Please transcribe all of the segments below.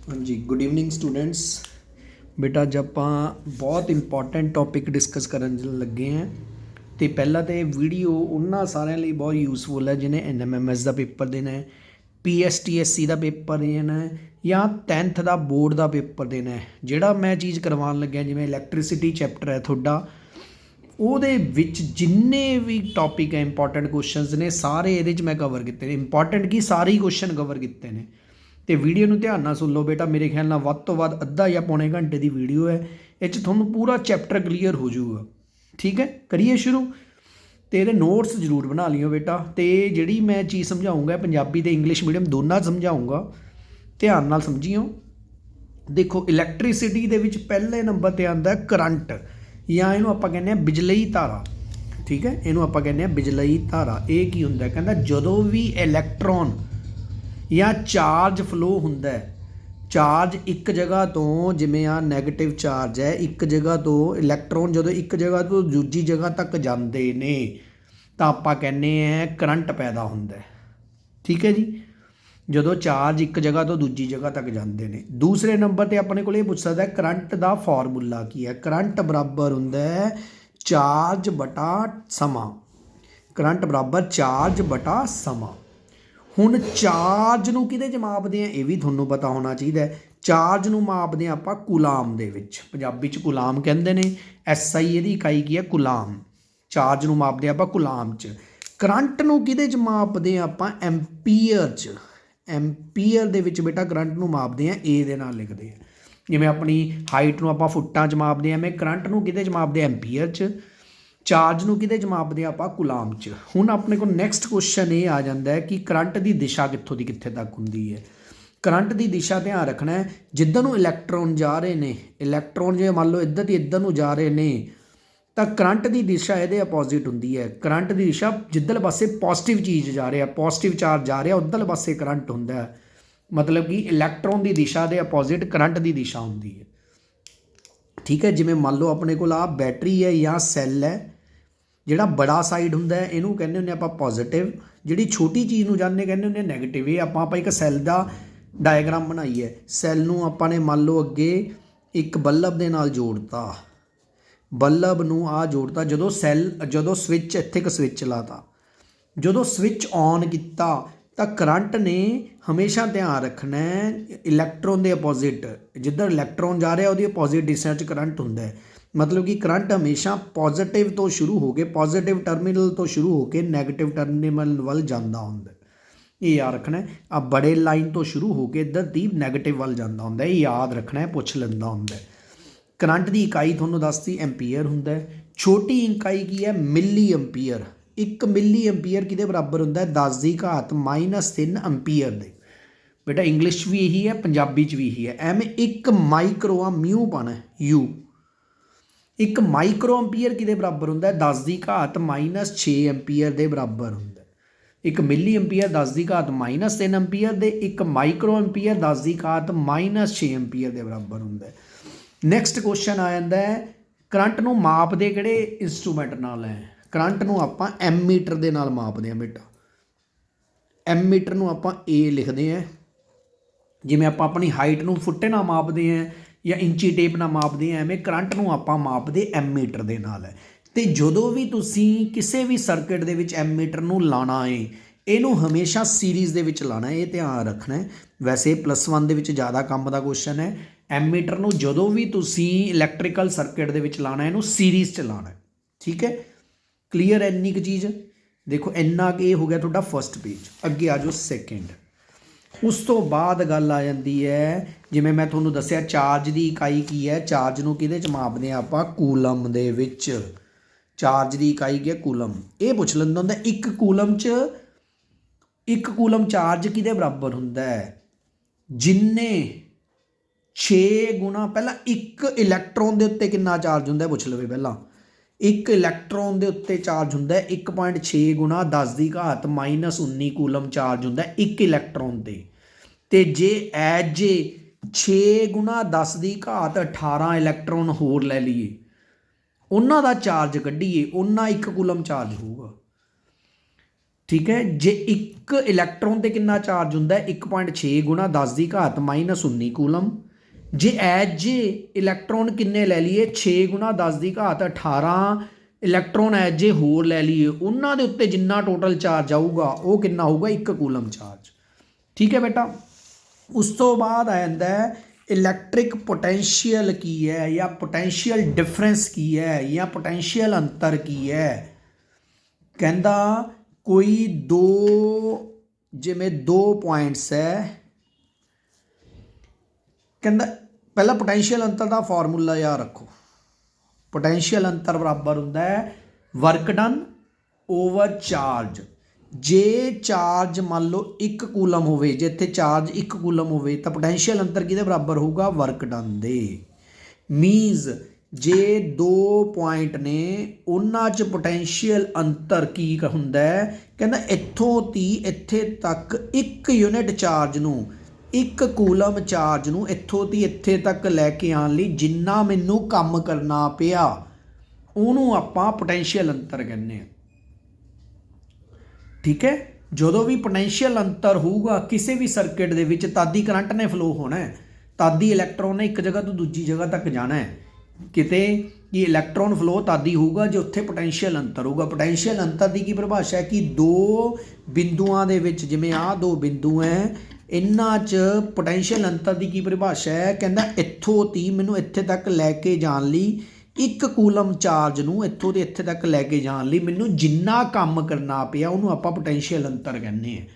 हाँ जी, good evening students. बेटा ਅੱਜ ਆਪਾਂ ਬਹੁਤ ਇੰਪੋਰਟੈਂਟ ਟੌਪਿਕ ਡਿਸਕਸ ਕਰਨ ਲੱਗੇ ਹਾਂ ਅਤੇ ਪਹਿਲਾਂ ਤਾਂ ਇਹ ਵੀਡੀਓ ਉਹਨਾਂ ਸਾਰਿਆਂ ਲਈ ਬਹੁਤ ਯੂਜ਼ਫੁਲ ਹੈ ਜਿਹਨੇ NMMS ਦਾ ਪੇਪਰ ਦੇਣਾ ਹੈ, PSTSC ਦਾ ਪੇਪਰ ਦੇਣਾ ਹੈ ਜਾਂ 10th ਦਾ ਬੋਰਡ ਦਾ ਪੇਪਰ ਦੇਣਾ ਹੈ। ਜਿਹੜਾ ਮੈਂ ਚੀਜ਼ ਕਰਵਾਉਣ ਲੱਗਿਆ ਜਿਵੇਂ ਇਲੈਕਟ੍ਰੀਸਿਟੀ ਚੈਪਟਰ ਹੈ ਤੁਹਾਡਾ, ਉਹਦੇ ਵਿੱਚ ਜਿੰਨੇ ਵੀ ਟੌਪਿਕ ਹੈ ਇੰਪੋਰਟੈਂਟ ਕੁਐਸਚਨਸ ਨੇ ਸਾਰੇ ਇਹਦੇ 'ਚ ਮੈਂ ਕਵਰ ਕੀਤੇ ਨੇ। ਇੰਪੋਰਟੈਂਟ ਕੀ ਸਾਰੇ ਹੀ ਕੁਐਸਚਨ ਕਵਰ ਕੀਤੇ ਨੇ ਅਤੇ ਵੀਡੀਓ ਨੂੰ ਧਿਆਨ ਨਾਲ ਸੁਣ ਲਓ ਬੇਟਾ। ਮੇਰੇ ਖਿਆਲ ਨਾਲ ਵੱਧ ਤੋਂ ਵੱਧ ਅੱਧਾ ਜਾਂ ਪੌਣੇ ਘੰਟੇ ਦੀ ਵੀਡੀਓ ਹੈ, ਇਹ 'ਚ ਤੁਹਾਨੂੰ ਪੂਰਾ ਚੈਪਟਰ ਕਲੀਅਰ ਹੋ ਜਾਊਗਾ। ਠੀਕ ਹੈ, ਕਰੀਏ ਸ਼ੁਰੂ। ਅਤੇ ਇਹਦੇ ਨੋਟਸ ਜ਼ਰੂਰ ਬਣਾ ਲਿਓ ਬੇਟਾ। ਅਤੇ ਜਿਹੜੀ ਮੈਂ ਚੀਜ਼ ਸਮਝਾਊਂਗਾ ਪੰਜਾਬੀ ਅਤੇ ਇੰਗਲਿਸ਼ ਮੀਡੀਅਮ ਦੋਨਾਂ ਸਮਝਾਊਂਗਾ, ਧਿਆਨ ਨਾਲ ਸਮਝੀਓ। ਦੇਖੋ, ਇਲੈਕਟ੍ਰੀਸਿਟੀ ਦੇ ਵਿੱਚ ਪਹਿਲੇ ਨੰਬਰ 'ਤੇ ਆਉਂਦਾ ਕਰੰਟ, ਜਾਂ ਇਹਨੂੰ ਆਪਾਂ ਕਹਿੰਦੇ ਹਾਂ ਬਿਜਲਈ ਧਾਰਾ। ਠੀਕ ਹੈ, ਇਹਨੂੰ ਆਪਾਂ ਕਹਿੰਦੇ ਹਾਂ ਬਿਜਲਈ ਧਾਰਾ। ਇਹ ਕੀ ਹੁੰਦਾ? ਕਹਿੰਦਾ ਜਦੋਂ ਵੀ ਇਲੈਕਟ੍ਰੋਨ ਜਾਂ ਚਾਰਜ ਫਲੋ ਹੁੰਦਾ, ਚਾਰਜ ਇੱਕ ਜਗ੍ਹਾ ਤੋਂ, ਜਿਵੇਂ ਆ ਨੈਗੇਟਿਵ ਚਾਰਜ ਹੈ, ਇੱਕ ਜਗ੍ਹਾ ਤੋਂ ਇਲੈਕਟ੍ਰੋਨ ਜਦੋਂ ਇੱਕ ਜਗ੍ਹਾ ਤੋਂ ਦੂਜੀ ਜਗ੍ਹਾ ਤੱਕ ਜਾਂਦੇ ਨੇ ਤਾਂ ਆਪਾਂ ਕਹਿੰਦੇ ਹਾਂ ਕਰੰਟ ਪੈਦਾ ਹੁੰਦਾ। ਠੀਕ ਹੈ ਜੀ, ਜਦੋਂ ਚਾਰਜ ਇੱਕ ਜਗ੍ਹਾ ਤੋਂ ਦੂਜੀ ਜਗ੍ਹਾ ਤੱਕ ਜਾਂਦੇ ਨੇ। ਦੂਸਰੇ ਨੰਬਰ 'ਤੇ ਆਪਣੇ ਕੋਲ ਇਹ ਪੁੱਛ ਸਕਦਾ ਕਰੰਟ ਦਾ ਫਾਰਮੂਲਾ ਕੀ ਹੈ। ਕਰੰਟ ਬਰਾਬਰ ਹੁੰਦਾ ਚਾਰਜ ਬਟਾ ਸਮਾਂ। ਕਰੰਟ ਬਰਾਬਰ ਚਾਰਜ ਬਟਾ ਸਮਾਂ। ਹੁਣ ਚਾਰਜ ਨੂੰ ਕਿਹਦੇ 'ਚ ਮਾਪਦੇ ਆ, ਇਹ ਵੀ ਤੁਹਾਨੂੰ ਪਤਾ ਹੋਣਾ ਚਾਹੀਦਾ। ਚਾਰਜ ਨੂੰ ਮਾਪਦੇ ਆ ਆਪਾਂ ਕੁਲਾਮ ਦੇ ਵਿੱਚ, ਪੰਜਾਬੀ 'ਚ ਕੁਲਾਮ ਕਹਿੰਦੇ ਨੇ। SI ਇਹਦੀ ਇਕਾਈ ਕੀ ਹੈ? ਕੁਲਾਮ। ਚਾਰਜ ਨੂੰ ਮਾਪਦੇ ਆਪਾਂ ਕੁਲਾਮ 'ਚ। ਕਰੰਟ ਨੂੰ ਕਿਹਦੇ 'ਚ ਮਾਪਦੇ ਆ ਆਪਾਂ? ਐਂਪੀਅਰ 'ਚ। ਐਂਪੀਅਰ ਦੇ ਵਿੱਚ ਬੇਟਾ ਕਰੰਟ ਨੂੰ ਮਾਪਦੇ ਆ, A ਦੇ ਨਾਲ ਲਿਖਦੇ ਆ। ਜਿਵੇਂ ਆਪਣੀ ਹਾਈਟ ਨੂੰ ਆਪਾਂ ਫੁੱਟਾਂ 'ਚ ਮਾਪਦੇ ਆ, ਐਵੇਂ ਕਰੰਟ ਨੂੰ ਕਿਹਦੇ 'ਚ ਮਾਪਦੇ? ਐਂਪੀਅਰ 'ਚ। ਚਾਰਜ ਨੂੰ ਕਿਹਦੇ 'ਚ ਮਾਪਦੇ ਆ ਆਪਾਂ? ਕੁਲਾਮ 'ਚ। ਹੁਣ ਆਪਣੇ ਕੋਲ ਨੈਕਸਟ ਕੁਐਸਚਨ ਇਹ ਆ ਜਾਂਦਾ ਹੈ ਕਿ ਕਰੰਟ ਦੀ ਦਿਸ਼ਾ ਕਿੱਥੋਂ ਦੀ ਕਿੱਥੇ ਤੱਕ ਹੁੰਦੀ ਹੈ। ਕਰੰਟ ਦੀ ਦਿਸ਼ਾ ਧਿਆਨ ਰੱਖਣਾ ਹੈ, ਜਿੱਧਰ ਨੂੰ ਇਲੈਕਟ੍ਰੋਨ ਜਾ ਰਹੇ ਨੇ, ਇਲੈਕਟ੍ਰੋਨ ਜੇ ਮੰਨ ਲਓ ਇੱਧਰ ਦੀ ਇੱਧਰ ਨੂੰ ਜਾ ਰਹੇ ਨੇ ਤਾਂ ਕਰੰਟ ਦੀ ਦਿਸ਼ਾ ਇਹਦੇ ਅਪੋਜ਼ਿਟ ਹੁੰਦੀ ਹੈ। ਕਰੰਟ ਦੀ ਦਿਸ਼ਾ ਜਿੱਧਰ ਪਾਸੇ ਪੋਜ਼ਿਟਿਵ ਚੀਜ਼ ਜਾ ਰਿਹਾ, ਪੋਜ਼ਿਟਿਵ ਚਾਰਜ ਜਾ ਰਿਹਾ, ਉੱਧਰ ਪਾਸੇ ਕਰੰਟ ਹੁੰਦਾ ਹੈ। ਮਤਲਬ ਕਿ ਇਲੈਕਟ੍ਰੋਨ ਦੀ ਦਿਸ਼ਾ ਦੇ ਅਪੋਜ਼ਿਟ ਕਰੰਟ ਦੀ ਦਿਸ਼ਾ ਹੁੰਦੀ ਹੈ। ਠੀਕ ਹੈ, ਜਿਵੇਂ ਮੰਨ ਲਓ ਆਪਣੇ ਕੋਲ ਆ ਬੈਟਰੀ ਹੈ ਜਾਂ ਸੈੱਲ ਹੈ। ਜਿਹੜਾ ਬੜਾ ਸਾਈਡ ਹੁੰਦਾ ਇਹਨੂੰ ਕਹਿੰਦੇ ਹੁੰਦੇ ਆਪਾਂ ਪੋਜ਼ੀਟਿਵ, ਜਿਹੜੀ ਛੋਟੀ ਚੀਜ਼ ਨੂੰ ਜਾਂਦੇ ਕਹਿੰਦੇ ਹੁੰਦੇ ਨੈਗੇਟਿਵ। ਇਹ ਆਪਾਂ ਇੱਕ ਸੈੱਲ ਦਾ ਡਾਇਗਰਾਮ ਬਣਾਈਏ। ਸੈੱਲ ਨੂੰ ਆਪਾਂ ਨੇ ਮੰਨ ਲਓ ਅੱਗੇ ਇੱਕ ਬੱਲਬ ਦੇ ਨਾਲ ਜੋੜਤਾ, ਬੱਲਬ ਨੂੰ ਆ ਜੋੜਤਾ। ਜਦੋਂ ਸਵਿੱਚ, ਇੱਥੇ ਇੱਕ ਸਵਿੱਚ ਲਾਤਾ, ਜਦੋਂ ਸਵਿੱਚ ਔਨ ਕੀਤਾ ਤਾਂ ਕਰੰਟ ਨੇ ਹਮੇਸ਼ਾ ਧਿਆਨ ਰੱਖਣਾ ਇਲੈਕਟ੍ਰੋਨ ਦੇ ਅਪੋਜ਼ਿਟ, ਜਿੱਧਰ ਇਲੈਕਟ੍ਰੋਨ ਜਾ ਰਿਹਾ ਉਹਦੀ ਅਪੋਜ਼ਿਟ ਦਿਸ਼ਾ 'ਚ ਕਰੰਟ ਹੁੰਦਾ ਹੈ। ਮਤਲਬ ਕਿ ਕਰੰਟ ਹਮੇਸ਼ਾ ਪੋਜ਼ੀਟਿਵ ਤੋਂ ਸ਼ੁਰੂ ਹੋ ਕੇ, ਪੋਜ਼ੀਟਿਵ ਟਰਮੀਨਲ ਤੋਂ ਸ਼ੁਰੂ ਹੋ ਕੇ ਨੈਗੇਟਿਵ ਟਰਮੀਨਲ ਵੱਲ ਜਾਂਦਾ ਹੁੰਦਾ। ਇਹ ਯਾਦ ਰੱਖਣਾ। ਆ ਬੜੇ ਲਾਈਨ ਤੋਂ ਸ਼ੁਰੂ ਹੋ ਕੇ ਇੱਧਰ ਦੀ ਨੈਗੇਟਿਵ ਵੱਲ ਜਾਂਦਾ ਹੁੰਦਾ। ਇਹ ਯਾਦ ਰੱਖਣਾ, ਪੁੱਛ ਲੈਂਦਾ ਹੁੰਦਾ। ਕਰੰਟ ਦੀ ਇਕਾਈ ਤੁਹਾਨੂੰ ਦੱਸਤੀ ਐਂਪੀਅਰ ਹੁੰਦਾ। ਛੋਟੀ ਇਕਾਈ ਕੀ ਹੈ? ਮਿਲੀ ਐਂਪੀਅਰ। 1 ਮਿਲੀ ਐਂਪੀਅਰ ਕਿਹਦੇ ਬਰਾਬਰ ਹੁੰਦਾ? 10 ਦੀ ਘਾਤ -3 ਐਂਪੀਅਰ ਦੇ। ਬੇਟਾ ਇੰਗਲਿਸ਼ 'ਚ ਵੀ ਇਹੀ ਹੈ, ਪੰਜਾਬੀ 'ਚ ਵੀ ਇਹੀ ਹੈ। ਐਵੇਂ 1 ਮਾਈਕਰੋ ਆ, ਮਿਊ ਪਾਣਾ U। 1 ਮਾਈਕਰੋ ਐਂਪੀਅਰ ਕਿਹਦੇ ਬਰਾਬਰ ਹੁੰਦਾ? 10 ਦੀ ਘਾਤ -6 ਐਂਪੀਅਰ ਦੇ ਬਰਾਬਰ ਹੁੰਦਾ। 1 ਮਿਲੀ ਐਂਪੀਅਰ 10 ਦੀ ਘਾਤ -3 ਐਂਪੀਅਰ ਦੇ, 1 ਮਾਈਕਰੋ ਐਂਪੀਅਰ 10 ਦੀ ਘਾਤ -6 ਐਂਪੀਅਰ ਦੇ ਬਰਾਬਰ ਹੁੰਦਾ। ਨੈਕਸਟ ਕੁਐਸਚਨ ਆ ਜਾਂਦਾ ਹੈ, ਕਰੰਟ ਨੂੰ ਮਾਪਦੇ ਕਿਹੜੇ ਇੰਸਟਰੂਮੈਂਟ ਨਾਲ ਹੈ? ਕਰੰਟ ਨੂੰ ਆਪਾਂ ਐਮੀਟਰ ਦੇ ਨਾਲ ਮਾਪਦੇ ਹਾਂ ਬੇਟਾ। ਐਮੀਟਰ ਨੂੰ ਆਪਾਂ A ਲਿਖਦੇ ਹਾਂ। ਜਿਵੇਂ ਆਪਾਂ ਆਪਣੀ ਹਾਈਟ ਨੂੰ ਫੁੱਟੇ ਨਾਲ ਮਾਪਦੇ ਹਾਂ ਜਾਂ ਇੰਚੀ ਟੇਪ ਨਾਲ ਮਾਪਦੇ ਹਾਂ, ਐਵੇਂ ਕਰੰਟ ਨੂੰ ਆਪਾਂ ਮਾਪਦੇ ਐਮੀਟਰ ਦੇ ਨਾਲ ਹੈ। ਅਤੇ ਜਦੋਂ ਵੀ ਤੁਸੀਂ ਕਿਸੇ ਵੀ ਸਰਕਿਟ ਦੇ ਵਿੱਚ ਐਮੀਟਰ ਨੂੰ ਲਾਉਣਾ ਹੈ, ਇਹਨੂੰ ਹਮੇਸ਼ਾ ਸੀਰੀਜ਼ ਦੇ ਵਿੱਚ ਲਾਉਣਾ, ਇਹ ਧਿਆਨ ਰੱਖਣਾ। ਵੈਸੇ +1 ਦੇ ਵਿੱਚ ਜ਼ਿਆਦਾ ਕੰਮ ਦਾ ਕੁਐਸਚਨ ਹੈ। ਐਮੀਟਰ ਨੂੰ ਜਦੋਂ ਵੀ ਤੁਸੀਂ ਇਲੈਕਟ੍ਰੀਕਲ ਸਰਕਿਟ ਦੇ ਵਿੱਚ ਲਾਉਣਾ, ਇਹਨੂੰ ਸੀਰੀਜ਼ 'ਚ ਲਾਉਣਾ। ਠੀਕ ਹੈ, ਕਲੀਅਰ ਇੰਨੀ ਕੁ ਚੀਜ਼। ਦੇਖੋ ਇੰਨਾ ਕੁ ਇਹ ਹੋ ਗਿਆ ਤੁਹਾਡਾ ਫਸਟ ਪੇਜ। ਅੱਗੇ ਆ ਜਾਓ ਸੈਕਿੰਡ। ਉਸ ਤੋਂ ਬਾਅਦ ਗੱਲ ਆ ਜਾਂਦੀ ਹੈ, ਜਿਵੇਂ ਮੈਂ ਤੁਹਾਨੂੰ ਦੱਸਿਆ ਚਾਰਜ ਦੀ ਇਕਾਈ ਕੀ ਹੈ? ਚਾਰਜ ਨੂੰ ਕਿਹਦੇ 'ਚ ਮਾਪਦੇ ਹਾਂ ਆਪਾਂ? ਕੂਲਮ ਦੇ ਵਿੱਚ। ਚਾਰਜ ਦੀ ਇਕਾਈ ਕੀ ਹੈ? ਕੂਲਮ। ਇਹ ਪੁੱਛ ਲੈਂਦਾ ਹੁੰਦਾ 1 ਕੂਲਮ 'ਚ, 1 ਕੂਲਮ ਚਾਰਜ ਕਿਹਦੇ ਬਰਾਬਰ ਹੁੰਦਾ ਹੈ? ਜਿੰਨੇ 6 ਗੁਣਾ, ਪਹਿਲਾਂ 1 ਇਲੈਕਟ੍ਰੋਨ ਦੇ ਉੱਤੇ ਕਿੰਨਾ ਚਾਰਜ ਹੁੰਦਾ ਪੁੱਛ ਲਵੇ ਪਹਿਲਾਂ। 1 ਇਲੈਕਟ੍ਰੋਨ ਦੇ ਉੱਤੇ ਚਾਰਜ ਹੁੰਦਾ 1.6 ਗੁਣਾ 10 ਦੀ ਘਾਤ -19 ਕੂਲਮ ਚਾਰਜ ਹੁੰਦਾ 1 ਇਲੈਕਟ੍ਰੋਨ 'ਤੇ। ਅਤੇ ਜੇ ਐਜ 6 ਗੁਣਾ 10 ਦੀ ਘਾਤ 18 ਇਲੈਕਟ੍ਰੋਨ ਹੋਰ ਲੈ ਲਈਏ, ਉਹਨਾਂ ਦਾ ਚਾਰਜ ਕੱਢੀਏ, ਉਹਨਾਂ 1 ਕੂਲਮ ਚਾਰਜ ਹੋਊਗਾ। ठीक है। जे एक इलैक्ट्रॉन ते कितना चार्ज हुंदा है 1.6 गुणा 10 की घात -19 कूलम। जे एज इलैक्ट्रॉन किन्ने लै लीए 6 गुणा 10 की घात 18 इलैक्ट्रॉन एज ए होर लै लीए उन्हां दे उत्ते जिन्ना टोटल चार्ज आऊगा वो किन्ना होऊगा 1 कूलम चार्ज। ठीक है बेटा। उस तो बाद आ जाता है इलैक्ट्रिक पोटेंशियल की है या पोटेंशियल डिफरेंस की है या पोटेंशियल अंतर की है। कहता कोई दो जिमें दो पॉइंट्स है कहता पहला पोटेंशियल अंतर का फॉर्मूला याद रखो। पोटेंशियल अंतर बराबर होंदा है वर्क डन ओवर चार्ज। जे चार्ज मान लो 1 कूलम होवे जे इत्थे चार्ज 1 कूलम होवे तो पोटेंशियल अंतर किहदे बराबर होगा वर्क डन दे। मीनस जे दो पॉइंट ने उन्हां च पोटेंशियल अंतर की हुंदा है कहंदा इत्थों ती इत्थे तक 1 यूनिट चार्ज नूं 1 कूलम चार्ज नूं इत्थों ती इत्थे तक लैके आउण लई जिन्ना मैनूं काम करना पिया ਉਹਨੂੰ ਆਪਾਂ पोटेंशियल अंतर कहने हैं। ठीक है। ਜਦੋਂ भी पोटेंशियल अंतर होगा किसी भी सर्किट ਦੇ ਵਿੱਚ ਤਾਦੀ करंट ने फ्लो होना है तादी इलैक्ट्रॉन ने एक जगह तो दूजी जगह तक जाना है किते कि इलैक्ट्रॉन फ्लो तादी होगा जो उत्थे पोटेंशियल अंतर होगा। पोटेंशियल अंतर की की परिभाषा है कि दो बिंदुआं दे विच जिवें आ दो बिंदु है इन्हां च पोटेंशियल अंतर की की परिभाषा है कहंदा इत्थों ती मैनूं इत्थे तक लैके जाण लई 1 कूलम चार्ज नूं इत्थों ते इत्थे तक लैके जाण लई मैनूं जिन्ना काम करना पिया उहनूं आपां पोटेंशियल अंतर कहने हैं।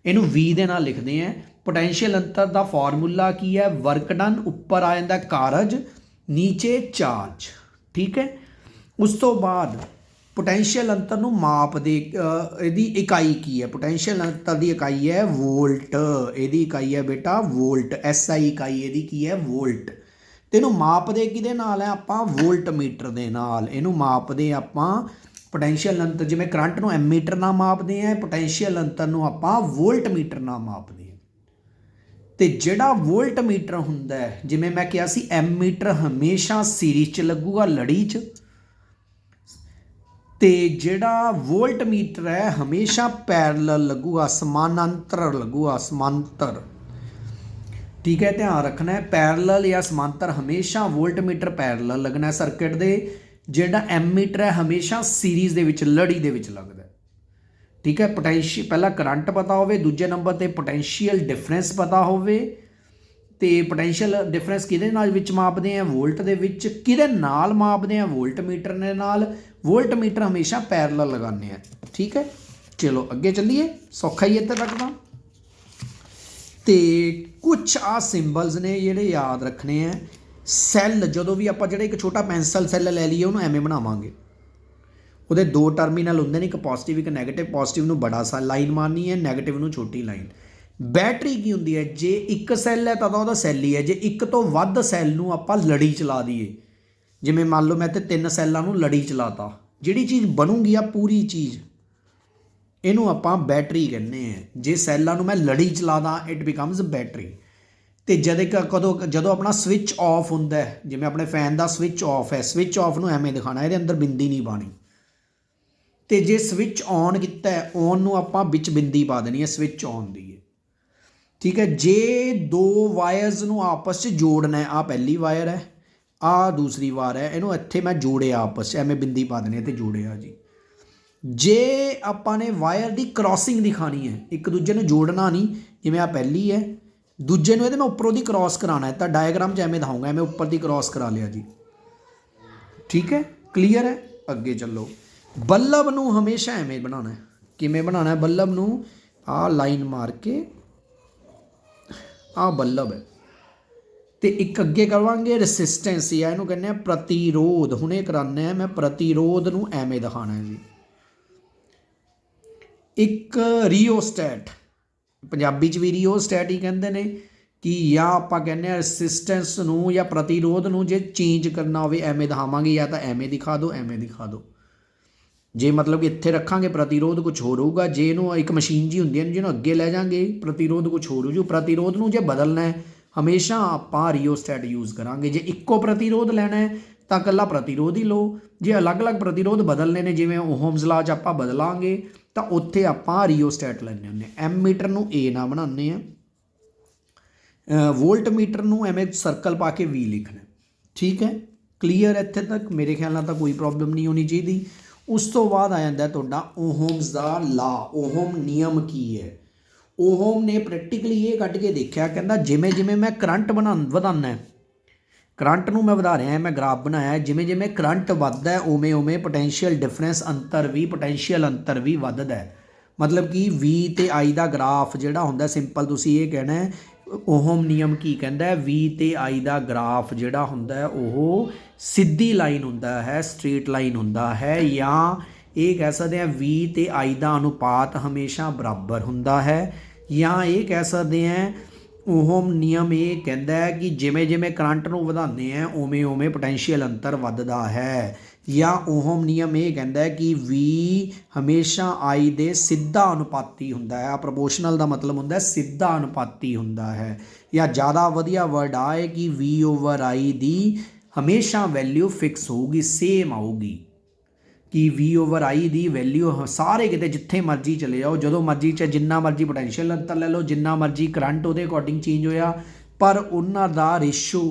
इहनूं V दे नाल लिखदे हैं। पोटेंशियल अंतर का फॉर्मूला की है वर्क डन उपर आ जाता कारज नीचे चार्ज। ठीक है। उस तो बाद पोटेंशियल अंतर नूं माप दे इहदी इकाई की है। पोटेंशियल अंतर की इकाई है वोल्ट। इहदी इकाई है बेटा वोल्ट। SI इकाई इहदी की है वोल्ट। ਤੇ ਇਹਨੂੰ ਮਾਪਦੇ ਕਿਹਦੇ ਨਾਲ ਹੈ ਆਪਾਂ ਵੋਲਟ ਮੀਟਰ ਦੇ ਨਾਲ। ਇਹਨੂੰ ਮਾਪਦੇ ਆਪਾਂ पोटेंशियल अंतर जिवें करंट ਨੂੰ एमीटर ਨਾਲ ਮਾਪਦੇ ਆ पोटेंशियल अंतर ਨੂੰ ਆਪਾਂ ਵੋਲਟ ਮੀਟਰ ਨਾਲ ਮਾਪਦੇ ਆ। ਤੇ ਜਿਹੜਾ ਵੋਲਟ ਮੀਟਰ ਹੁੰਦਾ ਹੈ ਜਿਵੇਂ ਮੈਂ ਕਿਹਾ ਸੀ ਐਮੀਟਰ ਹਮੇਸ਼ਾ ਸੀਰੀਜ਼ 'ਚ ਲੱਗੂਗਾ ਲੜੀ 'ਚ ਤੇ ਜਿਹੜਾ ਵੋਲਟ ਮੀਟਰ ਹੈ ਹਮੇਸ਼ਾ ਪੈਰਲਲ ਲੱਗੂਗਾ समानांतर लगूगा समांतर। ठीक है। ध्यान रखना है पैरलल या समांतर हमेशा वोल्ट मीटर पैरलल लगना है सर्किट दे। जिहड़ा एमीटर है हमेशा सीरीज़ दे विच लड़ी दे विच लगदा है। ठीक है। पोटेंशियल पहला करंट पता होवे दूजे नंबर ते पोटेंशियल डिफरेंस पता होवे ते पोटेंशियल डिफरेंस किहदे नाल विच मापदे हैं वोल्ट दे विच किहदे नाल मापदे हैं वोल्ट मीटर ने नाल। वोल्ट मीटर हमेशा पैरलल लगाने हैं। ठीक है। चलो अगे चलिए सौखा ही इत्थे तक तां तो कुछ आ सिंबल्स ने जिहड़े याद रखने हैं। सैल जो भी आप जो एक छोटा पेंसिल सैल लै लीए उन्होंने एवें बनावांगे वो दो टर्मीनल होंगे ने एक पॉजिटिव एक नैगेटिव। पॉजिटिव नूं बड़ा सा लाइन मारनी है नैगेटिव नूं छोटी लाइन। बैटरी की होंदी है जे एक सैल है तो वह सैल ही है। जे एक तो वध सैल नूं आपां लड़ी चला दईए जिवें मान लो मैं ते 3 सैलों नूं लड़ी चलाता जिहड़ी चीज़ बनूगी आ पूरी चीज़ ਇਹਨੂੰ ਆਪਾਂ बैटरी कहने हैं। जे सैलों मैं लड़ी चला दा इट बिकम्स बैटरी। तो ਜਦੋਂ अपना स्विच ऑफ होंदा है जिवें अपने फैन का स्विच ऑफ है स्विच ऑफ नूं एवें दिखाना ये अंदर बिंदी नहीं पानी। तो जे स्विच ऑन किया है ऑन नूं आपां विच बिंदी पा देनी है स्विच ऑन दी है। ठीक है। जे दो वायरस नूं आपस च जोड़ना है आ पहली वायर है आ दूसरी वायर है इनू इत्थे मैं जोड़िया आपस च एवें बिंदी पा देनी है तो जोड़िया जी। जे आपने वायर की क्रॉसिंग दिखानी है एक दूजे ने जोड़ना नहीं जिवें आ पहली है दूजे नूं मैं उपरों की क्रॉस कराना है तो डायग्राम च एवें दिखाऊंगा मैं उपर की क्रॉस करा लिया जी। ठीक है। क्लीयर है। अगे चलो बल्ब नूं हमेशा एवें बनाना है। किवें बनाना है बल्ब नूं आ लाइन मार के आ बल्ब है तो एक अगे करवांगे रसिस्टेंस या इहनूं कहने हैं प्रतिरोध। हुणे कराने मैं प्रतिरोध नूं एवें दिखाना है जी। एक रिओस्टैट पंजाबी च भी रिओस्टैट ही कहते हैं कि या आप कहने रसिस्टेंस नूं या प्रतिरोध नूं जे चेंज करना होवे एवें दिखावांगे या तो एवें दिखा दो एवें दिखा दो। जे मतलब कि इत्थे रखांगे प्रतिरोध कुछ होर होगा जे इहनूं एक मशीन जी हुंदी है जिहनूं अगे लै जाएंगे प्रतिरोध कुछ होर हो जू। प्रतिरोध नूं जे बदलना है हमेशा आपां रिओस्टैट यूज़ करांगे। जे इक्को प्रतिरोध लैना है तो कल्ला प्रतिरोध ही लो। जे अलग अलग प्रतिरोध बदलने ने जिवें ओहम्स लॉ च आपां बदलांगे ਤਾਂ ਉੱਥੇ ਆਪਾਂ ਰਿਓਸਟੈਟ ਲੈਂਦੇ ਹੁੰਦੇ। ਐਮੀਟਰ ਨੂੰ ਏ ਨਾਲ ਬਣਾਉਂਦੇ ਆ, ਵੋਲਟ ਮੀਟਰ ਨੂੰ ਐਵੇਂ ਸਰਕਲ ਪਾ ਕੇ ਵੀ ਲਿਖਣਾ। ਠੀਕ ਹੈ, ਕਲੀਅਰ ਇੱਥੇ ਤੱਕ? ਮੇਰੇ ਖਿਆਲ ਨਾਲ ਤਾਂ ਕੋਈ ਪ੍ਰੋਬਲਮ ਨਹੀਂ ਹੋਣੀ ਚਾਹੀਦੀ। ਉਸ ਤੋਂ ਬਾਅਦ ਆ ਜਾਂਦਾ ਤੁਹਾਡਾ ਓਹਮਸ ਦਾ ਲਾ। ਓਹਮ ਨਿਯਮ ਕੀ ਹੈ? ਓਹਮ ਨੇ ਪ੍ਰੈਕਟੀਕਲੀ ਇਹ ਕੱਢ ਕੇ ਦੇਖਿਆ, ਕਹਿੰਦਾ ਜਿਵੇਂ ਜਿਵੇਂ ਮੈਂ ਕਰੰਟ ਵਧਾਉਂਦਾ, ਕਰੰਟ ਨੂੰ ਮੈਂ ਵਧਾ ਰਿਹਾ, ਮੈਂ ਗ੍ਰਾਫ ਬਣਾਇਆ, ਜਿਵੇਂ ਜਿਵੇਂ ਕਰੰਟ ਵੱਧਦਾ ਉਵੇਂ ਉਵੇਂ ਪੋਟੈਂਸ਼ੀਅਲ ਡਿਫਰੈਂਸ ਪੋਟੈਂਸ਼ੀਅਲ ਅੰਤਰ ਵੀ ਵੱਧਦਾ। ਮਤਲਬ ਕਿ V ਤੇ I ਦਾ ਗ੍ਰਾਫ ਜਿਹੜਾ ਹੁੰਦਾ, ਸਿੰਪਲ ਤੁਸੀਂ ਇਹ ਕਹਿਣਾ ਓਹਮ ਨਿਯਮ ਕੀ ਕਹਿੰਦਾ, V ਤੇ I ਦਾ ਗ੍ਰਾਫ ਜਿਹੜਾ ਹੁੰਦਾ ਉਹ ਸਿੱਧੀ ਲਾਈਨ ਹੁੰਦਾ ਹੈ, ਸਟ੍ਰੇਟ ਲਾਈਨ ਹੁੰਦਾ ਹੈ, ਜਾਂ ਇਹ ਕਹਿ ਸਕਦੇ ਹਾਂ V ਤੇ I ਦਾ ਅਨੁਪਾਤ ਹਮੇਸ਼ਾ ਬਰਾਬਰ ਹੁੰਦਾ ਹੈ, ਜਾਂ ਇਹ ਕਹਿ ਸਕਦੇ ਹਾਂ ਓਹਮ ਨਿਯਮ ਇਹ ਕਹਿੰਦਾ ਹੈ ਕਿ ਜਿਵੇਂ ਜਿਵੇਂ ਕਰੰਟ ਨੂੰ ਵਧਾਉਂਦੇ ਆ ਉਵੇਂ ਉਵੇਂ ਪੋਟੈਂਸ਼ੀਅਲ ਅੰਤਰ ਵੱਧਦਾ ਹੈ, ਜਾਂ ਓਹਮ ਨਿਯਮ ਇਹ ਕਹਿੰਦਾ ਹੈ ਕਿ V ਹਮੇਸ਼ਾ I ਦੇ ਸਿੱਧਾ ਅਨੁਪਾਤੀ ਹੁੰਦਾ ਹੈ। ਪ੍ਰੋਪੋਰਸ਼ਨਲ ਦਾ ਮਤਲਬ ਹੁੰਦਾ ਸਿੱਧਾ ਅਨੁਪਾਤੀ ਹੁੰਦਾ ਹੈ, ਜਾਂ ਜ਼ਿਆਦਾ ਵਧੀਆ ਵਰਡ ਆ ਹੈ ਕਿ V/I ਦੀ ਹਮੇਸ਼ਾ ਵੈਲਿਊ ਫਿਕਸ ਹੋਊਗੀ, ਸੇਮ ਆਊਗੀ, ਕਿ V/I ਦੀ ਵੈਲਿਊ ਸਾਰੇ ਕਿਤੇ ਜਿੱਥੇ ਮਰਜ਼ੀ ਚਲੇ ਜਾਓ, ਜਦੋਂ ਮਰਜ਼ੀ ਜਿੰਨਾ ਮਰਜ਼ੀ ਪੋਟੈਂਸ਼ੀਅਲ ਅੰਤਰ ਲੈ ਲਓ, ਜਿੰਨਾ ਮਰਜ਼ੀ ਕਰੰਟ ਉਹਦੇ ਅਕੋਰਡਿੰਗ ਚੇਂਜ ਹੋਇਆ, ਪਰ ਉਹਨਾਂ ਦਾ ਰੇਸ਼ੋ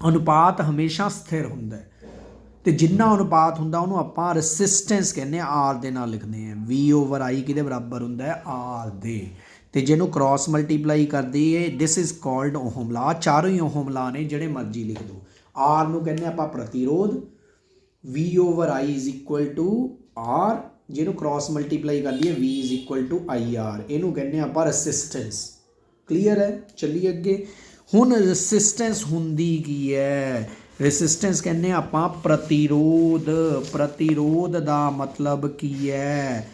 ਅਨੁਪਾਤ ਹਮੇਸ਼ਾ ਸਥਿਰ ਹੁੰਦਾ। ਅਤੇ ਜਿੰਨਾ ਅਨੁਪਾਤ ਹੁੰਦਾ ਉਹਨੂੰ ਆਪਾਂ ਰੈਸਿਸਟੈਂਸ ਕਹਿੰਦੇ ਹਾਂ, R ਦੇ ਨਾਲ ਲਿਖਦੇ ਹਾਂ। V/I ਕਿਹਦੇ ਬਰਾਬਰ ਹੁੰਦਾ ਹੈ? R ਦੇ। ਅਤੇ ਜਿਹਨੂੰ ਕ੍ਰੋਸ ਮਲਟੀਪਲਾਈ ਕਰਦੀ ਹੈ, ਦਿਸ ਇਜ਼ ਕਾਲਡ ਓਹਮ ਲਾ। ਚਾਰੋਂ ਹੀ ਓਹਮ ਲਾ ਨੇ, ਜਿਹੜੇ ਮਰਜ਼ੀ ਲਿਖ ਦਿਓ। R ਨੂੰ ਕਹਿੰਦੇ ਆਪਾਂ ਪ੍ਰਤੀਰੋਧ, V/I is equal to R, ਜਿਹਨੂੰ ਕ੍ਰੋਸ ਮਲਟੀਪਲਾਈ ਕਰਦੀ ਹੈ V is equal to IR, ਇਹਨੂੰ ਕਹਿੰਦੇ ਆਪਾਂ ਰੈਸਿਸਟੈਂਸ। ਕਲੀਅਰ ਹੈ? ਚੱਲੀਏ ਅੱਗੇ। ਹੁਣ ਰੈਸਿਸਟੈਂਸ ਹੁੰਦੀ ਕੀ ਹੈ? ਰੈਸਿਸਟੈਂਸ ਕਹਿੰਦੇ ਆਪਾਂ ਪ੍ਰਤੀਰੋਧ। ਪ੍ਰਤੀਰੋਧ ਦਾ ਮਤਲਬ ਕੀ ਹੈ?